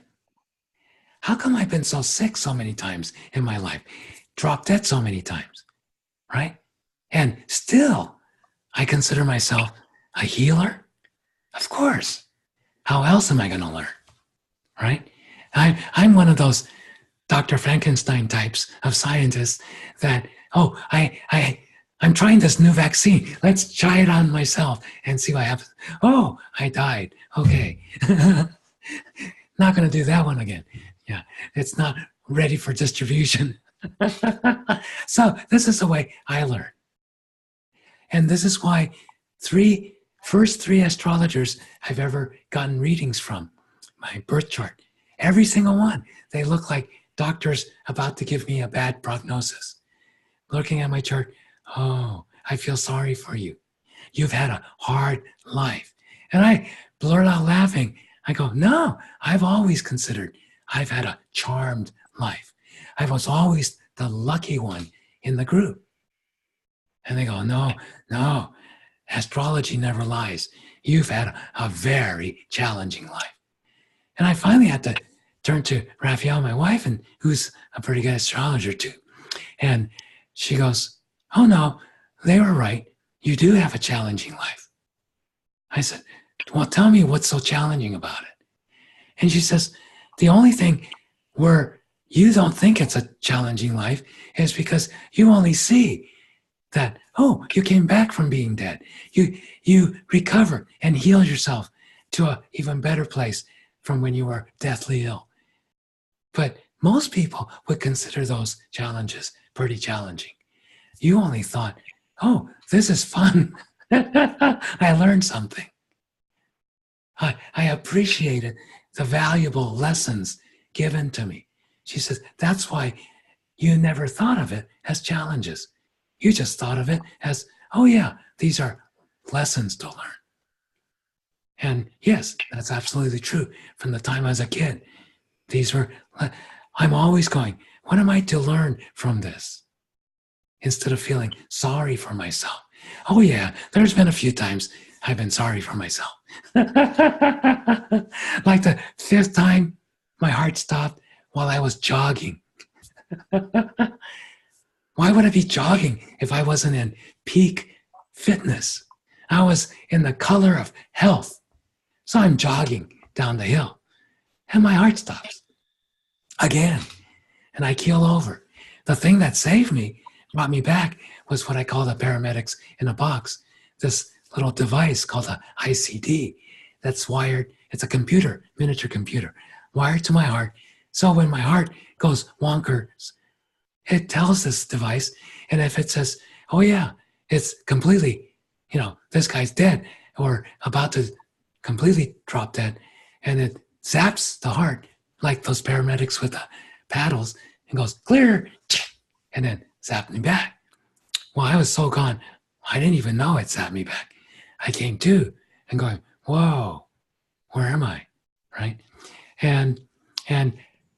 How come I've been so sick so many times in my life? Dropped dead so many times, right? And still, I consider myself a healer? Of course. How else am I going to learn, right? I'm one of those Dr. Frankenstein types of scientists that, I'm trying this new vaccine. Let's try it on myself and see what happens. Oh, I died. Okay. Not going to do that one again. Yeah, it's not ready for distribution. So this is the way I learn. And this is why first three astrologers I've ever gotten readings from, my birth chart, every single one, they look like doctors about to give me a bad prognosis. Looking at my chart, oh, I feel sorry for you. You've had a hard life. And I blurt out laughing. I go, no, I've always considered I've had a charmed life. I was always the lucky one in the group. And they go, no, astrology never lies. You've had a very challenging life. And I finally had to turn to Raphael, my wife, and who's a pretty good astrologer too. And she goes, oh no, they were right. You do have a challenging life. I said, well, tell me what's so challenging about it. And she says, the only thing where you don't think it's a challenging life is because you only see that, oh, you came back from being dead. You recovered and healed yourself to an even better place from when you were deathly ill. But most people would consider those challenges pretty challenging. You only thought, oh, this is fun. I learned something. I appreciated the valuable lessons given to me. She says, that's why you never thought of it as challenges. You just thought of it as, oh yeah, these are lessons to learn. And yes, that's absolutely true. From the time I was a kid, I'm always going, what am I to learn from this? Instead of feeling sorry for myself. Oh yeah, there's been a few times I've been sorry for myself. Like the 5th time my heart stopped while I was jogging. Why would I be jogging if I wasn't in peak fitness? I was in the color of health. So I'm jogging down the hill and my heart stops again and I keel over. The thing that saved me, brought me back, was what I call the paramedics in a box. This little device called a ICD that's wired. It's a computer, miniature computer, wired to my heart. So when my heart goes wonkers, it tells this device, and if it says, oh yeah, it's completely, this guy's dead or about to completely drop dead, and it zaps the heart like those paramedics with the paddles and goes, clear, and then zapped me back. Well, I was so gone, I didn't even know it zapped me back. I came to and going, whoa, where am I? Right? And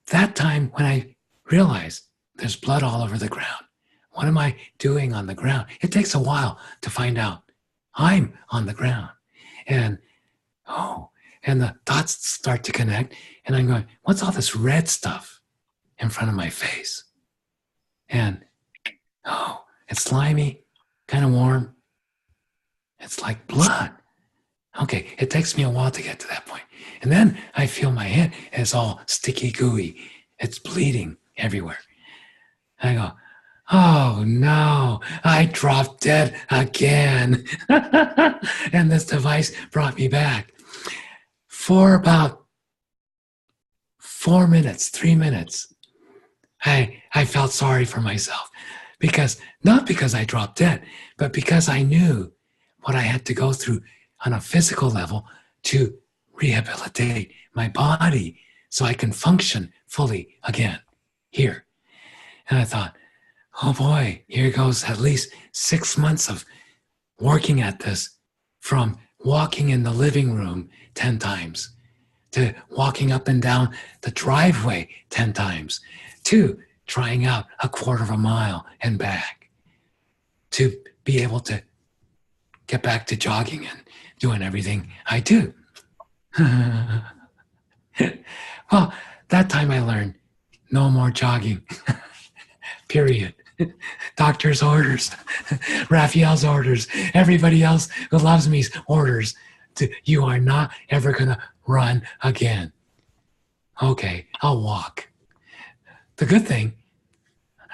that time when I realized there's blood all over the ground, what am I doing on the ground? It takes a while to find out I'm on the ground. And and the dots start to connect, and I'm going, what's all this red stuff in front of my face? And it's slimy, kind of warm. It's like blood. Okay, it takes me a while to get to that point. And then I feel my head is all sticky gooey. It's bleeding everywhere. I go, oh no, I dropped dead again. And this device brought me back. For about 3 minutes, I felt sorry for myself. Not because I dropped dead, but because I knew what I had to go through on a physical level to rehabilitate my body so I can function fully again here. And I thought, oh boy, here goes at least 6 months of working at this, from walking in the living room 10 times to walking up and down the driveway 10 times to trying out a quarter of a mile and back to be able to get back to jogging and doing everything I do. Well, that time I learned no more jogging. Period. Doctor's orders, Raphael's orders, everybody else who loves me's orders. You are not ever going to run again. Okay, I'll walk. The good thing,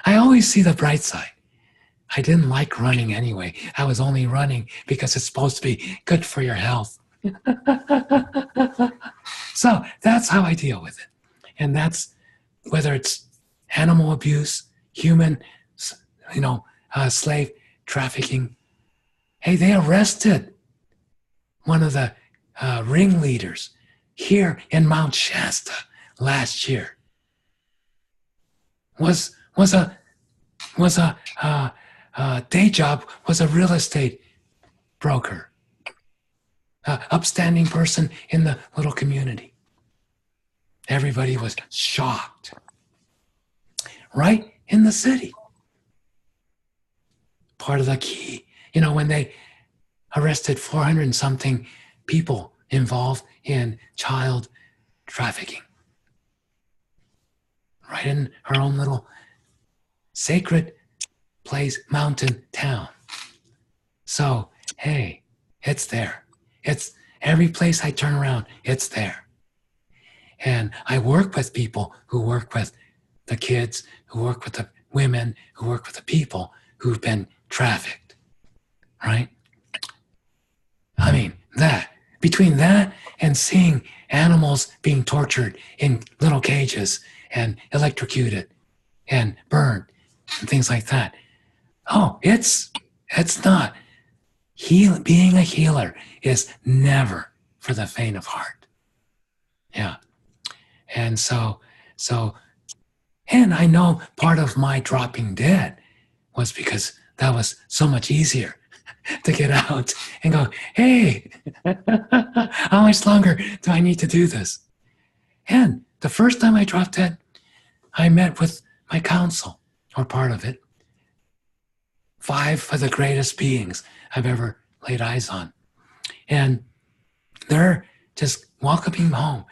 I always see the bright side. I didn't like running anyway. I was only running because it's supposed to be good for your health. So that's how I deal with it. And that's whether it's animal abuse, human, slave trafficking. Hey, they arrested one of the ringleaders here in Mount Shasta last year. Was a day job, was a real estate broker, upstanding person in the little community. Everybody was shocked. Right in the city. Part of the key, when they arrested 400 and something people involved in child trafficking. Right in our own little sacred place, mountain town. So, hey, it's there. It's every place I turn around, it's there. And I work with people who work with the kids, who work with the women, who work with the people who've been trafficked, right? I mean, between that and seeing animals being tortured in little cages and electrocuted and burned and things like that. Oh, it's not. Being a healer is never for the faint of heart. Yeah. And so, and I know part of my dropping dead was because that was so much easier to get out and go, hey, how much longer do I need to do this? And the first time I dropped dead, I met with my council, or part of it, 5 of the greatest beings I've ever laid eyes on. And they're just welcoming me home.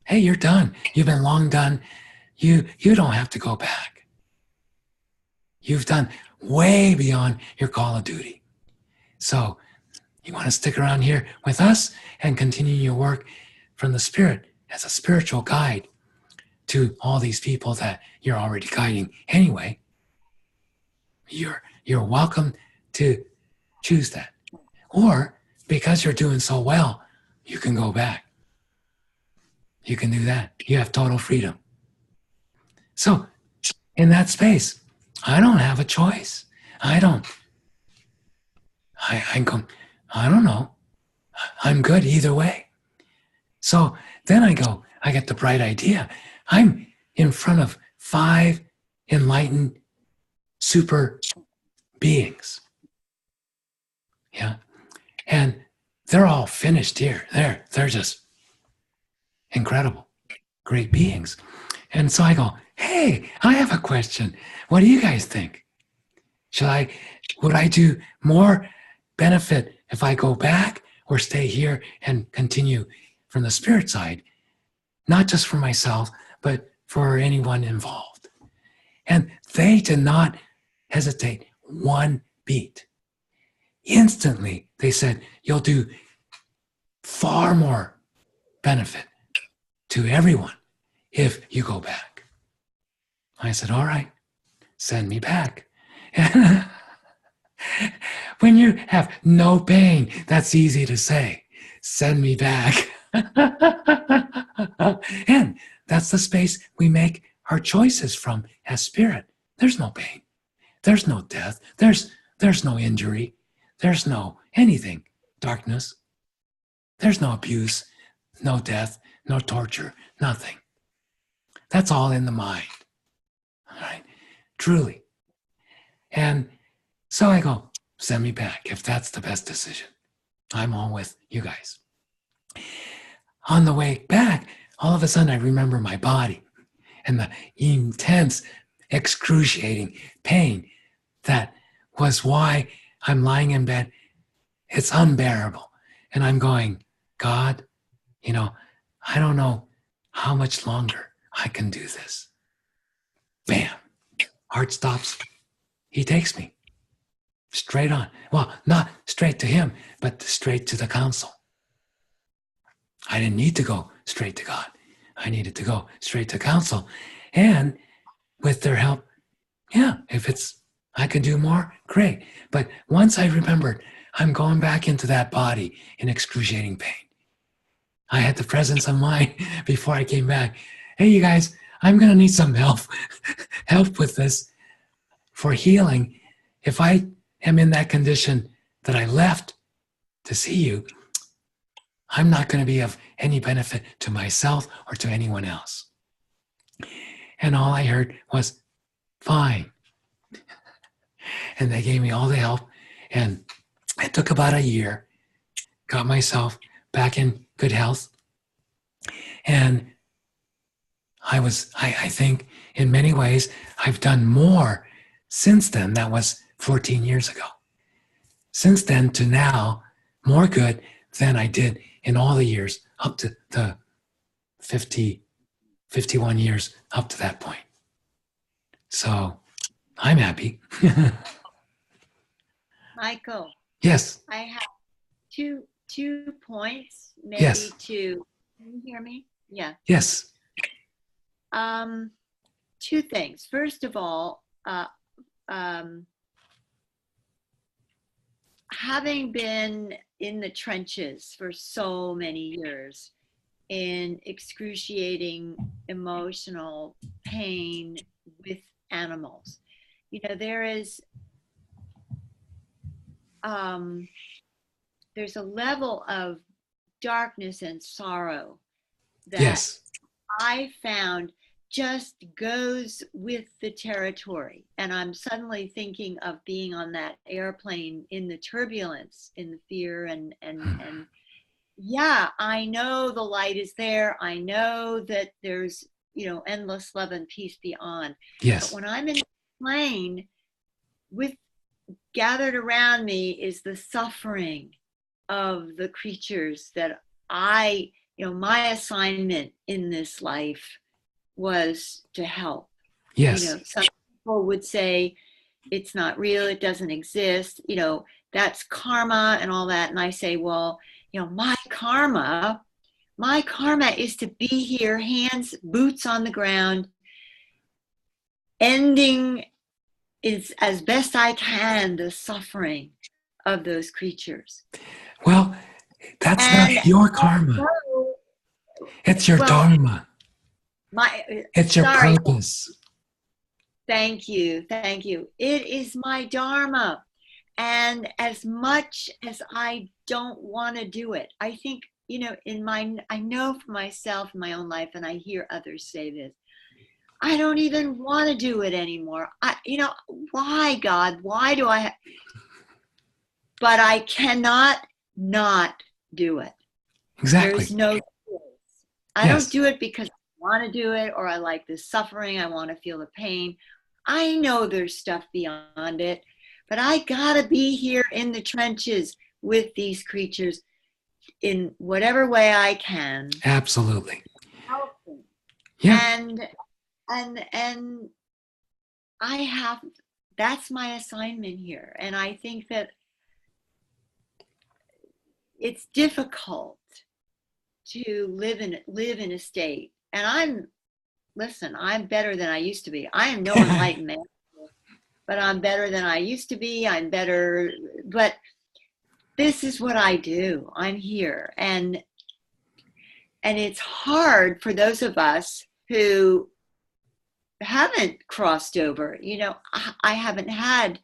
Hey, you're done. You've been long done. You don't have to go back. You've done way beyond your call of duty. So you want to stick around here with us and continue your work from the Spirit as a spiritual guide to all these people that you're already guiding anyway. You're welcome to choose that. Or because you're doing so well, you can go back. You can do that. You have total freedom. So in that space, I don't have a choice. I don't know. I'm good either way. So then I get the bright idea. I'm in front of 5 enlightened super beings. Yeah. And they're all finished here. They're just incredible, great beings. And so I go, hey, I have a question. What do you guys think? Would I do more benefit if I go back or stay here and continue from the spirit side, not just for myself, but for anyone involved? And they did not hesitate one beat. Instantly, they said, you'll do far more benefit to everyone if you go back. I said, all right, send me back. When you have no pain, that's easy to say. Send me back. And that's the space we make our choices from as spirit. There's no pain. There's no death. There's no injury. There's no anything. Darkness. There's no abuse, no death, no torture, nothing. That's all in the mind. All right? Truly. And so I go, send me back if that's the best decision. I'm all with you guys. On the way back, all of a sudden I remember my body and the intense, excruciating pain that was why I'm lying in bed. It's unbearable. And I'm going, God, I don't know how much longer I can do this. Bam, heart stops. He takes me straight on. Well, not straight to him, but straight to the council. I didn't need to go straight to God. I needed to go straight to council. And with their help, if I can do more, great. But once I remembered, I'm going back into that body in excruciating pain. I had the presence of mind before I came back. Hey, you guys, I'm going to need some help with this for healing. If I am in that condition that I left to see you, I'm not going to be of any benefit to myself or to anyone else. And all I heard was, fine. And they gave me all the help. And it took about a year, got myself back in good health. And I think in many ways, I've done more since then. That was 14 years ago. Since then to now, more good than I did in all the years up to the 51 years up to that point. So I'm happy. Michael. Yes. I have two points, maybe yes. two. Can you hear me? Yeah. Yes. Two things. First of all, having been in the trenches for so many years in excruciating emotional pain with animals, there is there's a level of darkness and sorrow that yes. I found just goes with the territory. And I'm suddenly thinking of being on that airplane in the turbulence, in the fear and yeah, I know the light is there. I know that there's, endless love and peace beyond. Yes. But when I'm in the plane, gathered around me is the suffering of the creatures that my assignment in this life was to help. Yes. Some people would say it's not real, it doesn't exist, that's karma and all that. And I say, well, my karma is to be here, boots on the ground, ending is as best I can the suffering of those creatures. Well, that's not your karma. It's your dharma. It's your purpose. Thank you. It is my dharma. And as much as I don't want to do it, I think, I know for myself in my own life, and I hear others say this, I don't even want to do it anymore. Why, God? Why do I? But I cannot not do it. Exactly. There's no choice. I Yes. don't do it because I want to do it or I like the suffering. I want to feel the pain. I know there's stuff beyond it, but I gotta be here in the trenches with these creatures in whatever way I can. Absolutely. Help them. Yeah. And I have, that's my assignment here. And I think that it's difficult to live in a state. And I'm better than I used to be. I am no enlightened man, but I'm better than I used to be. I'm better, but this is what I do. I'm here. And it's hard for those of us who haven't crossed over. I haven't had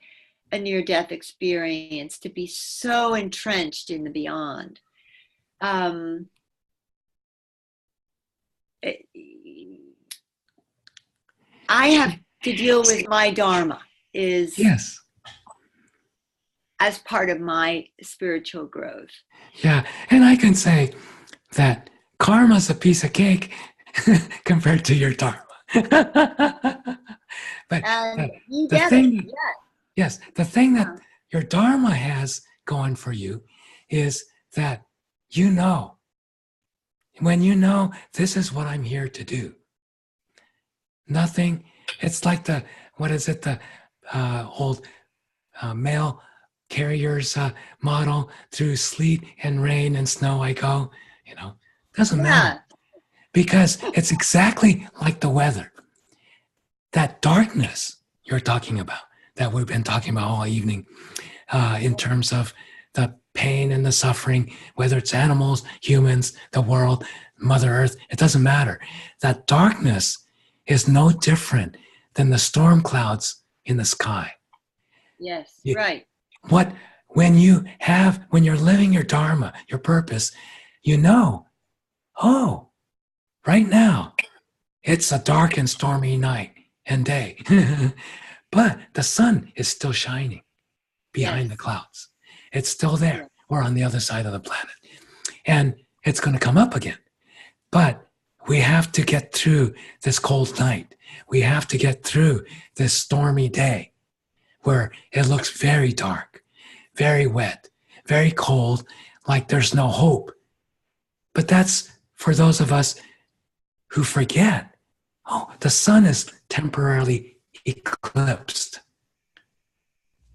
a near-death experience to be so entrenched in the beyond. I have to deal with my dharma is Yes. as part of my spiritual growth. Yeah. And I can say that karma's a piece of cake compared to your dharma. But And you the get thing, it. Yeah. yes, the thing that your dharma has going for you is that when you know this is what I'm here to do. Nothing, it's like the old mail carriers model, through sleet and rain and snow I go, doesn't matter. Because it's exactly like the weather. That darkness you're talking about, that we've been talking about all evening, in terms of the pain and the suffering, whether it's animals, humans, the world, Mother Earth, it doesn't matter. That darkness is no different than the storm clouds in the sky. Yes, right. When you're living your dharma, your purpose, right now, it's a dark and stormy night and day. But the sun is still shining behind the clouds. It's still there. We're on the other side of the planet. And it's going to come up again. But we have to get through this cold night. We have to get through this stormy day where it looks very dark, very wet, very cold, like there's no hope. But that's for those of us who forget, the sun is temporarily eclipsed.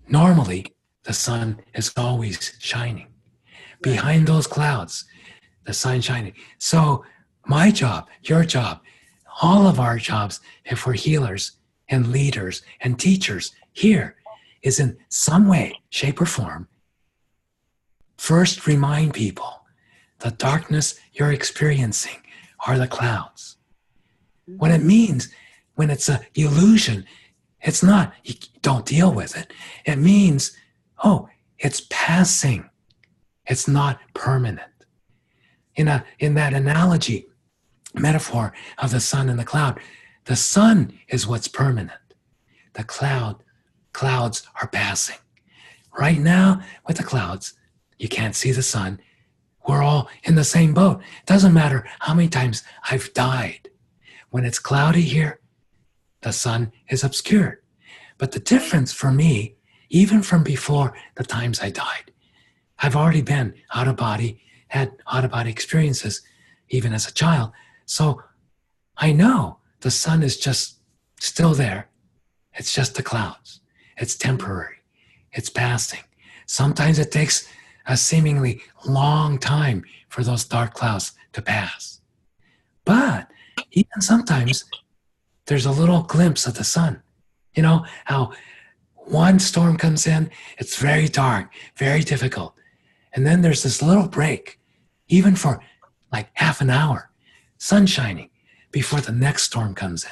Normally, the sun is always shining. Behind those clouds, the sun shining. So my job, your job, all of our jobs, if we're healers and leaders and teachers here, is in some way, shape, or form, first remind people the darkness you're experiencing are the clouds. What it means when it's an illusion, it's not, you don't deal with it. It means, it's passing. It's not permanent. In that analogy, metaphor of the sun and the cloud, the sun is what's permanent. The clouds are passing. Right now, with the clouds, you can't see the sun. We're all in the same boat. It doesn't matter how many times I've died. When it's cloudy here, the sun is obscured. But the difference for me, even from before the times I died, I've already been out of body, had out of body experiences, even as a child. So I know the sun is just still there. It's just the clouds. It's temporary. It's passing. Sometimes it takes a seemingly long time for those dark clouds to pass. But even sometimes there's a little glimpse of the sun. You know how one storm comes in, it's very dark, very difficult. And then there's this little break, even for like half an hour, sun shining before the next storm comes in.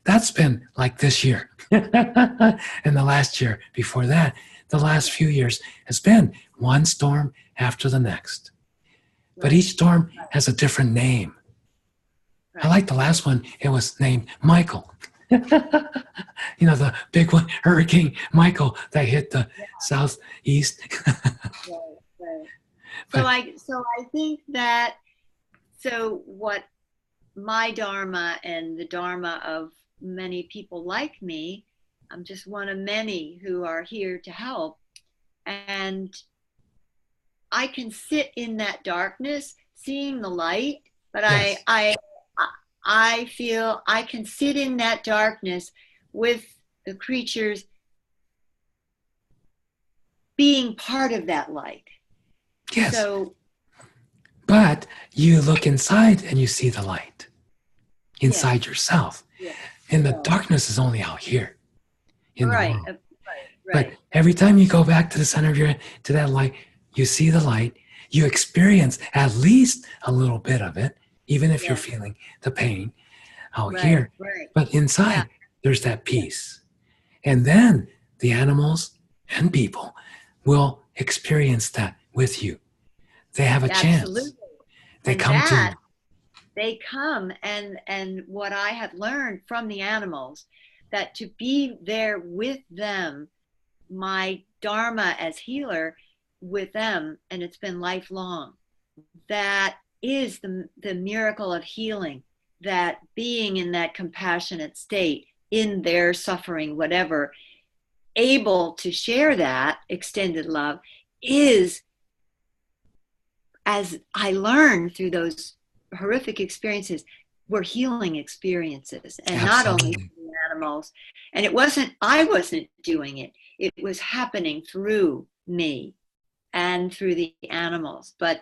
That's been like this year. And the last year before that, the last few years has been one storm after the next. But each storm has a different name. Right. I like the last one. It was named Michael. You know, the big one, Hurricane Michael, that hit the southeast. Right, right. But So I think that, so what my dharma and the dharma of many people like me, I'm just one of many who are here to help, and I can sit in that darkness seeing the light, but yes, I feel I can sit in that darkness with the creatures being part of that light. yes. So But you look inside and you see the light yeah, inside yourself. yeah. And the So, darkness is only out here in the right, world. But right. every time you go back to the center of your, to that light, you see the light, you experience at least a little bit of it, even if you're Yeah, feeling the pain out right, here. right. But Yeah, inside, there's that yeah. peace. And then the animals and people will experience that with you. They have a chance. Absolutely. They And come to you. that they come, and what I have learned from the animals, that to be there with them, my dharma as healer with them, and it's been lifelong, that is the miracle of healing, that being in that compassionate state in their suffering, whatever, able to share that extended love is, as I learned through those horrific experiences, were healing experiences, and not only Absolutely. for the animals. And I wasn't doing it, it was happening through me and through the animals. But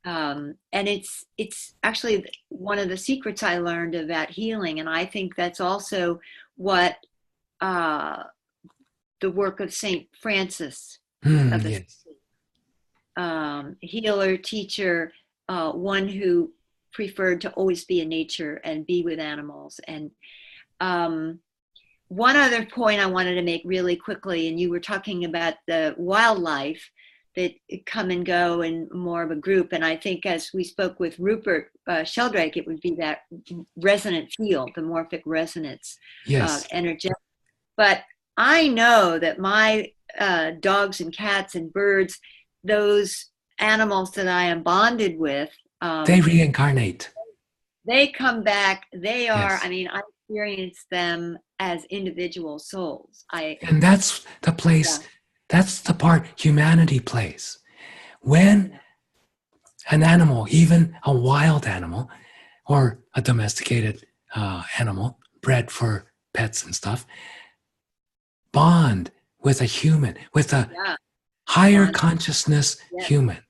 and it's actually one of the secrets I learned about healing, and I think that's also what the work of Saint Francis of Yes. Healer, teacher, one who preferred to always be in nature and be with animals. And one other point I wanted to make really quickly, and you were talking about the wildlife that come and go in more of a group. And I think, as we spoke with Rupert Sheldrake, it would be that resonant field, the morphic resonance, Yes. energetic. But I know that my dogs and cats and birds, those animals that I am bonded with, They reincarnate. they come back. They are, Yes. I mean, I experience them as individual souls. And that's the place, Yeah. that's the part humanity plays. When an animal, even a wild animal or a domesticated animal bred for pets and stuff, bond with a human, with a Yeah. higher Bond. consciousness Yeah. human,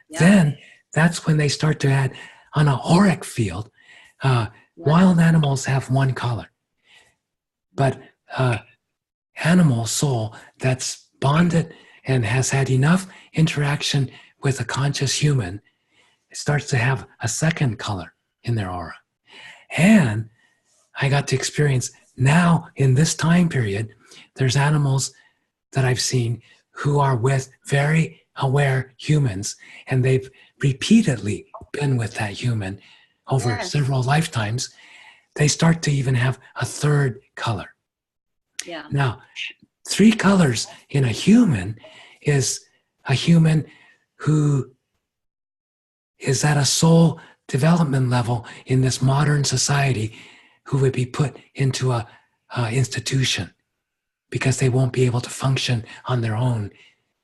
Yeah. then that's when they start to add on a auric field. Wild animals have one color, but animal soul that's bonded and has had enough interaction with a conscious human starts to have a second color in their aura. And I got to experience now in this time period, there's animals that I've seen who are with very aware humans, and they've repeatedly been with that human over Yes. several lifetimes. They start to even have a third color. Yeah. Now, 3 colors in a human is a human who is at a soul development level in this modern society, who would be put into a institution because they won't be able to function on their own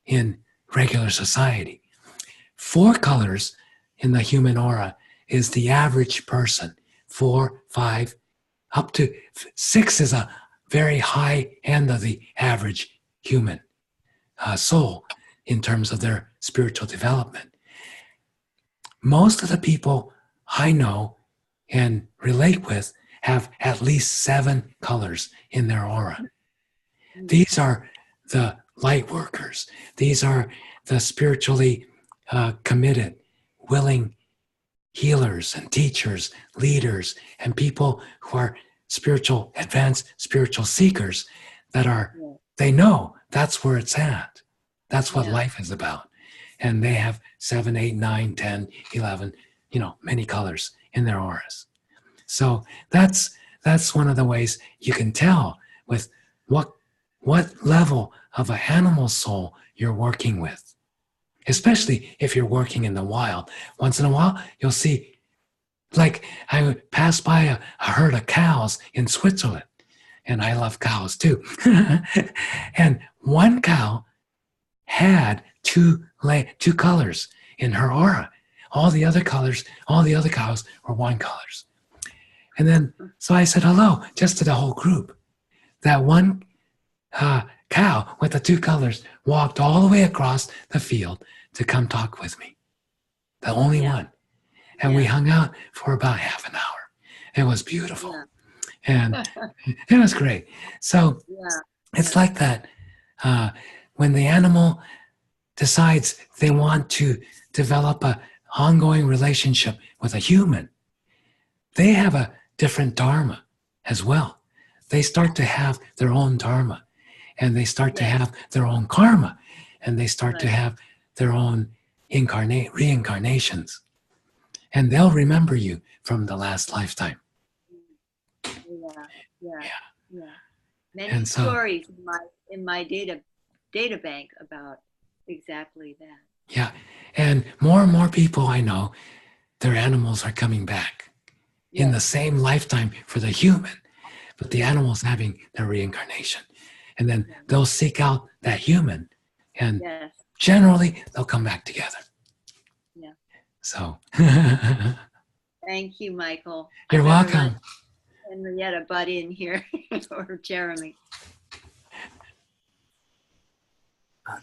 in regular society. 4 colors in the human aura is the average person. 4, 5, up to 6 is a very high end of the average human soul in terms of their spiritual development. Most of the people I know and relate with have at least 7 colors in their aura. These are the light workers. These are the spiritually committed, willing healers and teachers, leaders, and people who are spiritual, advanced spiritual seekers that are, they know that's where it's at. That's what life is about. And they have 7, 8, 9, 10, 11, many colors in their auras. So that's one of the ways you can tell with what level of an animal soul you're working with. Especially if you're working in the wild. Once in a while, you'll see, like I passed by a herd of cows in Switzerland, and I love cows too. And one cow had two colors in her aura. All the other cows were one colors. And then, so I said hello just to the whole group. That one cow with the two colors walked all the way across the field to come talk with me. The only one. And we hung out for about half an hour. It was beautiful. And it was great. So it's like that. When the animal decides they want to develop an ongoing relationship with a human, they have a different dharma as well. They start to have their own dharma, and they start to have their own karma, and they start to have their own reincarnations. And they'll remember you from the last lifetime. Many And so, stories in my data bank about exactly that. Yeah. And more people I know, their animals are coming back in the same lifetime for the human, but the animal's having their reincarnation. And then they'll seek out that human, and generally they'll come back together. Yeah. So. Thank you, Michael. You're welcome. Henrietta butt in here, or Jeremy.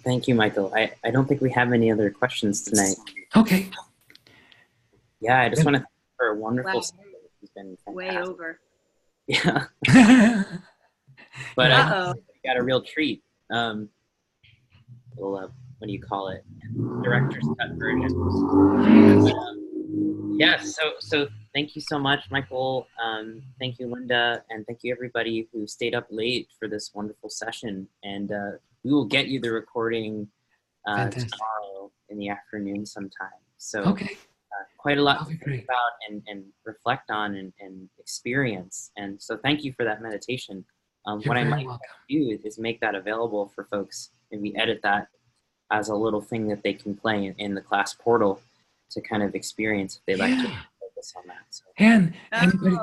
Thank you, Michael. I don't think we have any other questions tonight. Okay. Yeah, I just want to thank you for a wonderful story. It's been fantastic. Way over. Yeah. But I got a real treat. Little, what do you call it? Director's cut version. But, so thank you so much, Michael. Thank you, Linda, and thank you everybody who stayed up late for this wonderful session. And we will get you the recording tomorrow in the afternoon sometime. So quite a lot to think about and reflect on and experience. And so thank you for that meditation. What I might do is make that available for folks, and we edit that as a little thing that they can play in the class portal to kind of experience if they'd like to focus on that. So. And anybody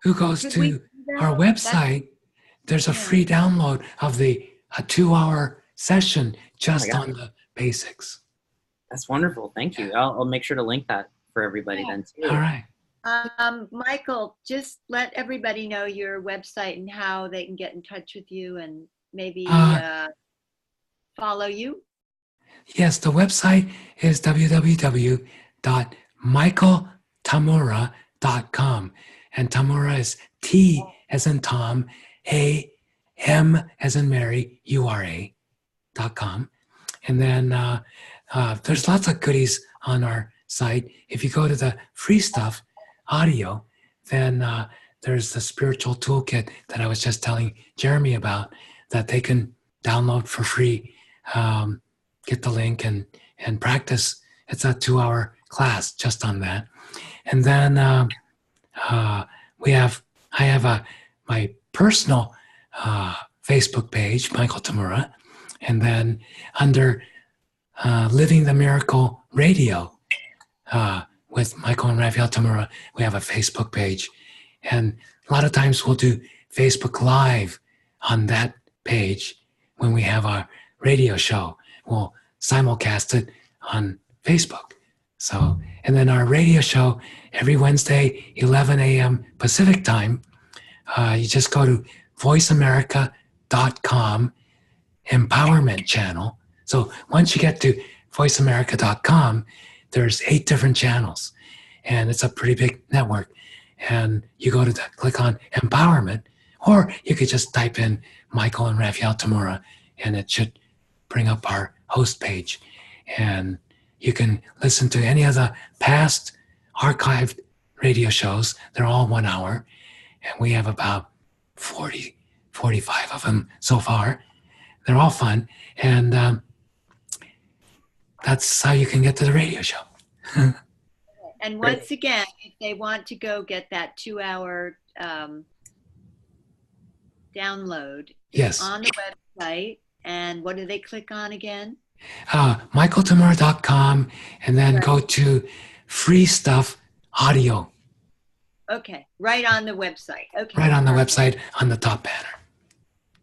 who goes to our website, there's a free download of a 2-hour session just on the basics. That's wonderful. Thank you. I'll make sure to link that for everybody then too. All right. Michael, just let everybody know your website and how they can get in touch with you and maybe follow you. Yes, the website is www.michaeltamura.com. And Tamura is T as in Tom, A, M as in Mary, URA.com. And then there's lots of goodies on our site. If you go to the free stuff, audio, then there's the spiritual toolkit that I was just telling Jeremy about that they can download for free. Get the link and practice. It's a 2-hour class just on that. And then I have my personal Facebook page, Michael Tamura, and then under Living the Miracle Radio with Michael and Raphael Tamura, we have a Facebook page. And a lot of times we'll do Facebook Live on that page when we have our radio show. We'll simulcast it on Facebook. So, and then our radio show every Wednesday, 11 a.m. Pacific time, you just go to voiceamerica.com empowerment channel. So once you get to voiceamerica.com, there's 8 different channels, and it's a pretty big network. And you go to click on empowerment, or you could just type in Michael and Raphael Tamura, and it should bring up our host page. And you can listen to any of the past archived radio shows. They're all 1 hour, and we have about 45 of them so far. They're all fun, and that's how you can get to the radio show. And once again, if they want to go get that 2-hour download, Yes. on the website. And what do they click on again? MichaelTamura.com, and then go to free stuff audio. Okay, right on the website. Okay. Right on the website on the top banner.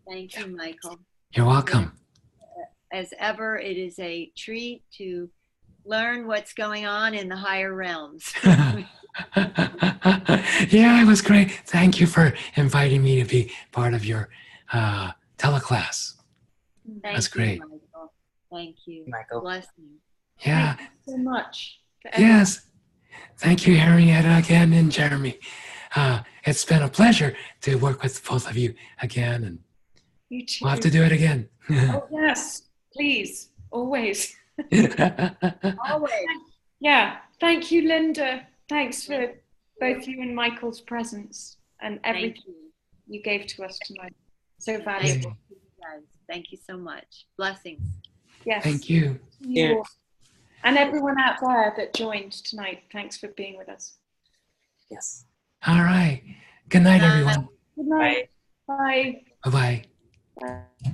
Thank you, Michael. You're welcome. As ever, it is a treat to learn what's going on in the higher realms. Yeah, it was great. Thank you for inviting me to be part of your teleclass. That's great. Michael. Thank you. Michael. Blessings. Yeah. Thank you so much. Yes. Thank you, Henrietta, again, and Jeremy. It's been a pleasure to work with both of you again, and You too. we'll have to do it again. Oh, yes, please, always. Always. Yeah, thank you, Linda. Thanks for both you and Michael's presence and everything you gave to us tonight. So valuable. Thank you so much. Blessings. Yes. Thank you. Yeah. And everyone out there that joined tonight, thanks for being with us. Yes. All right. Good night, everyone. Good night. Bye. Bye-bye. Bye.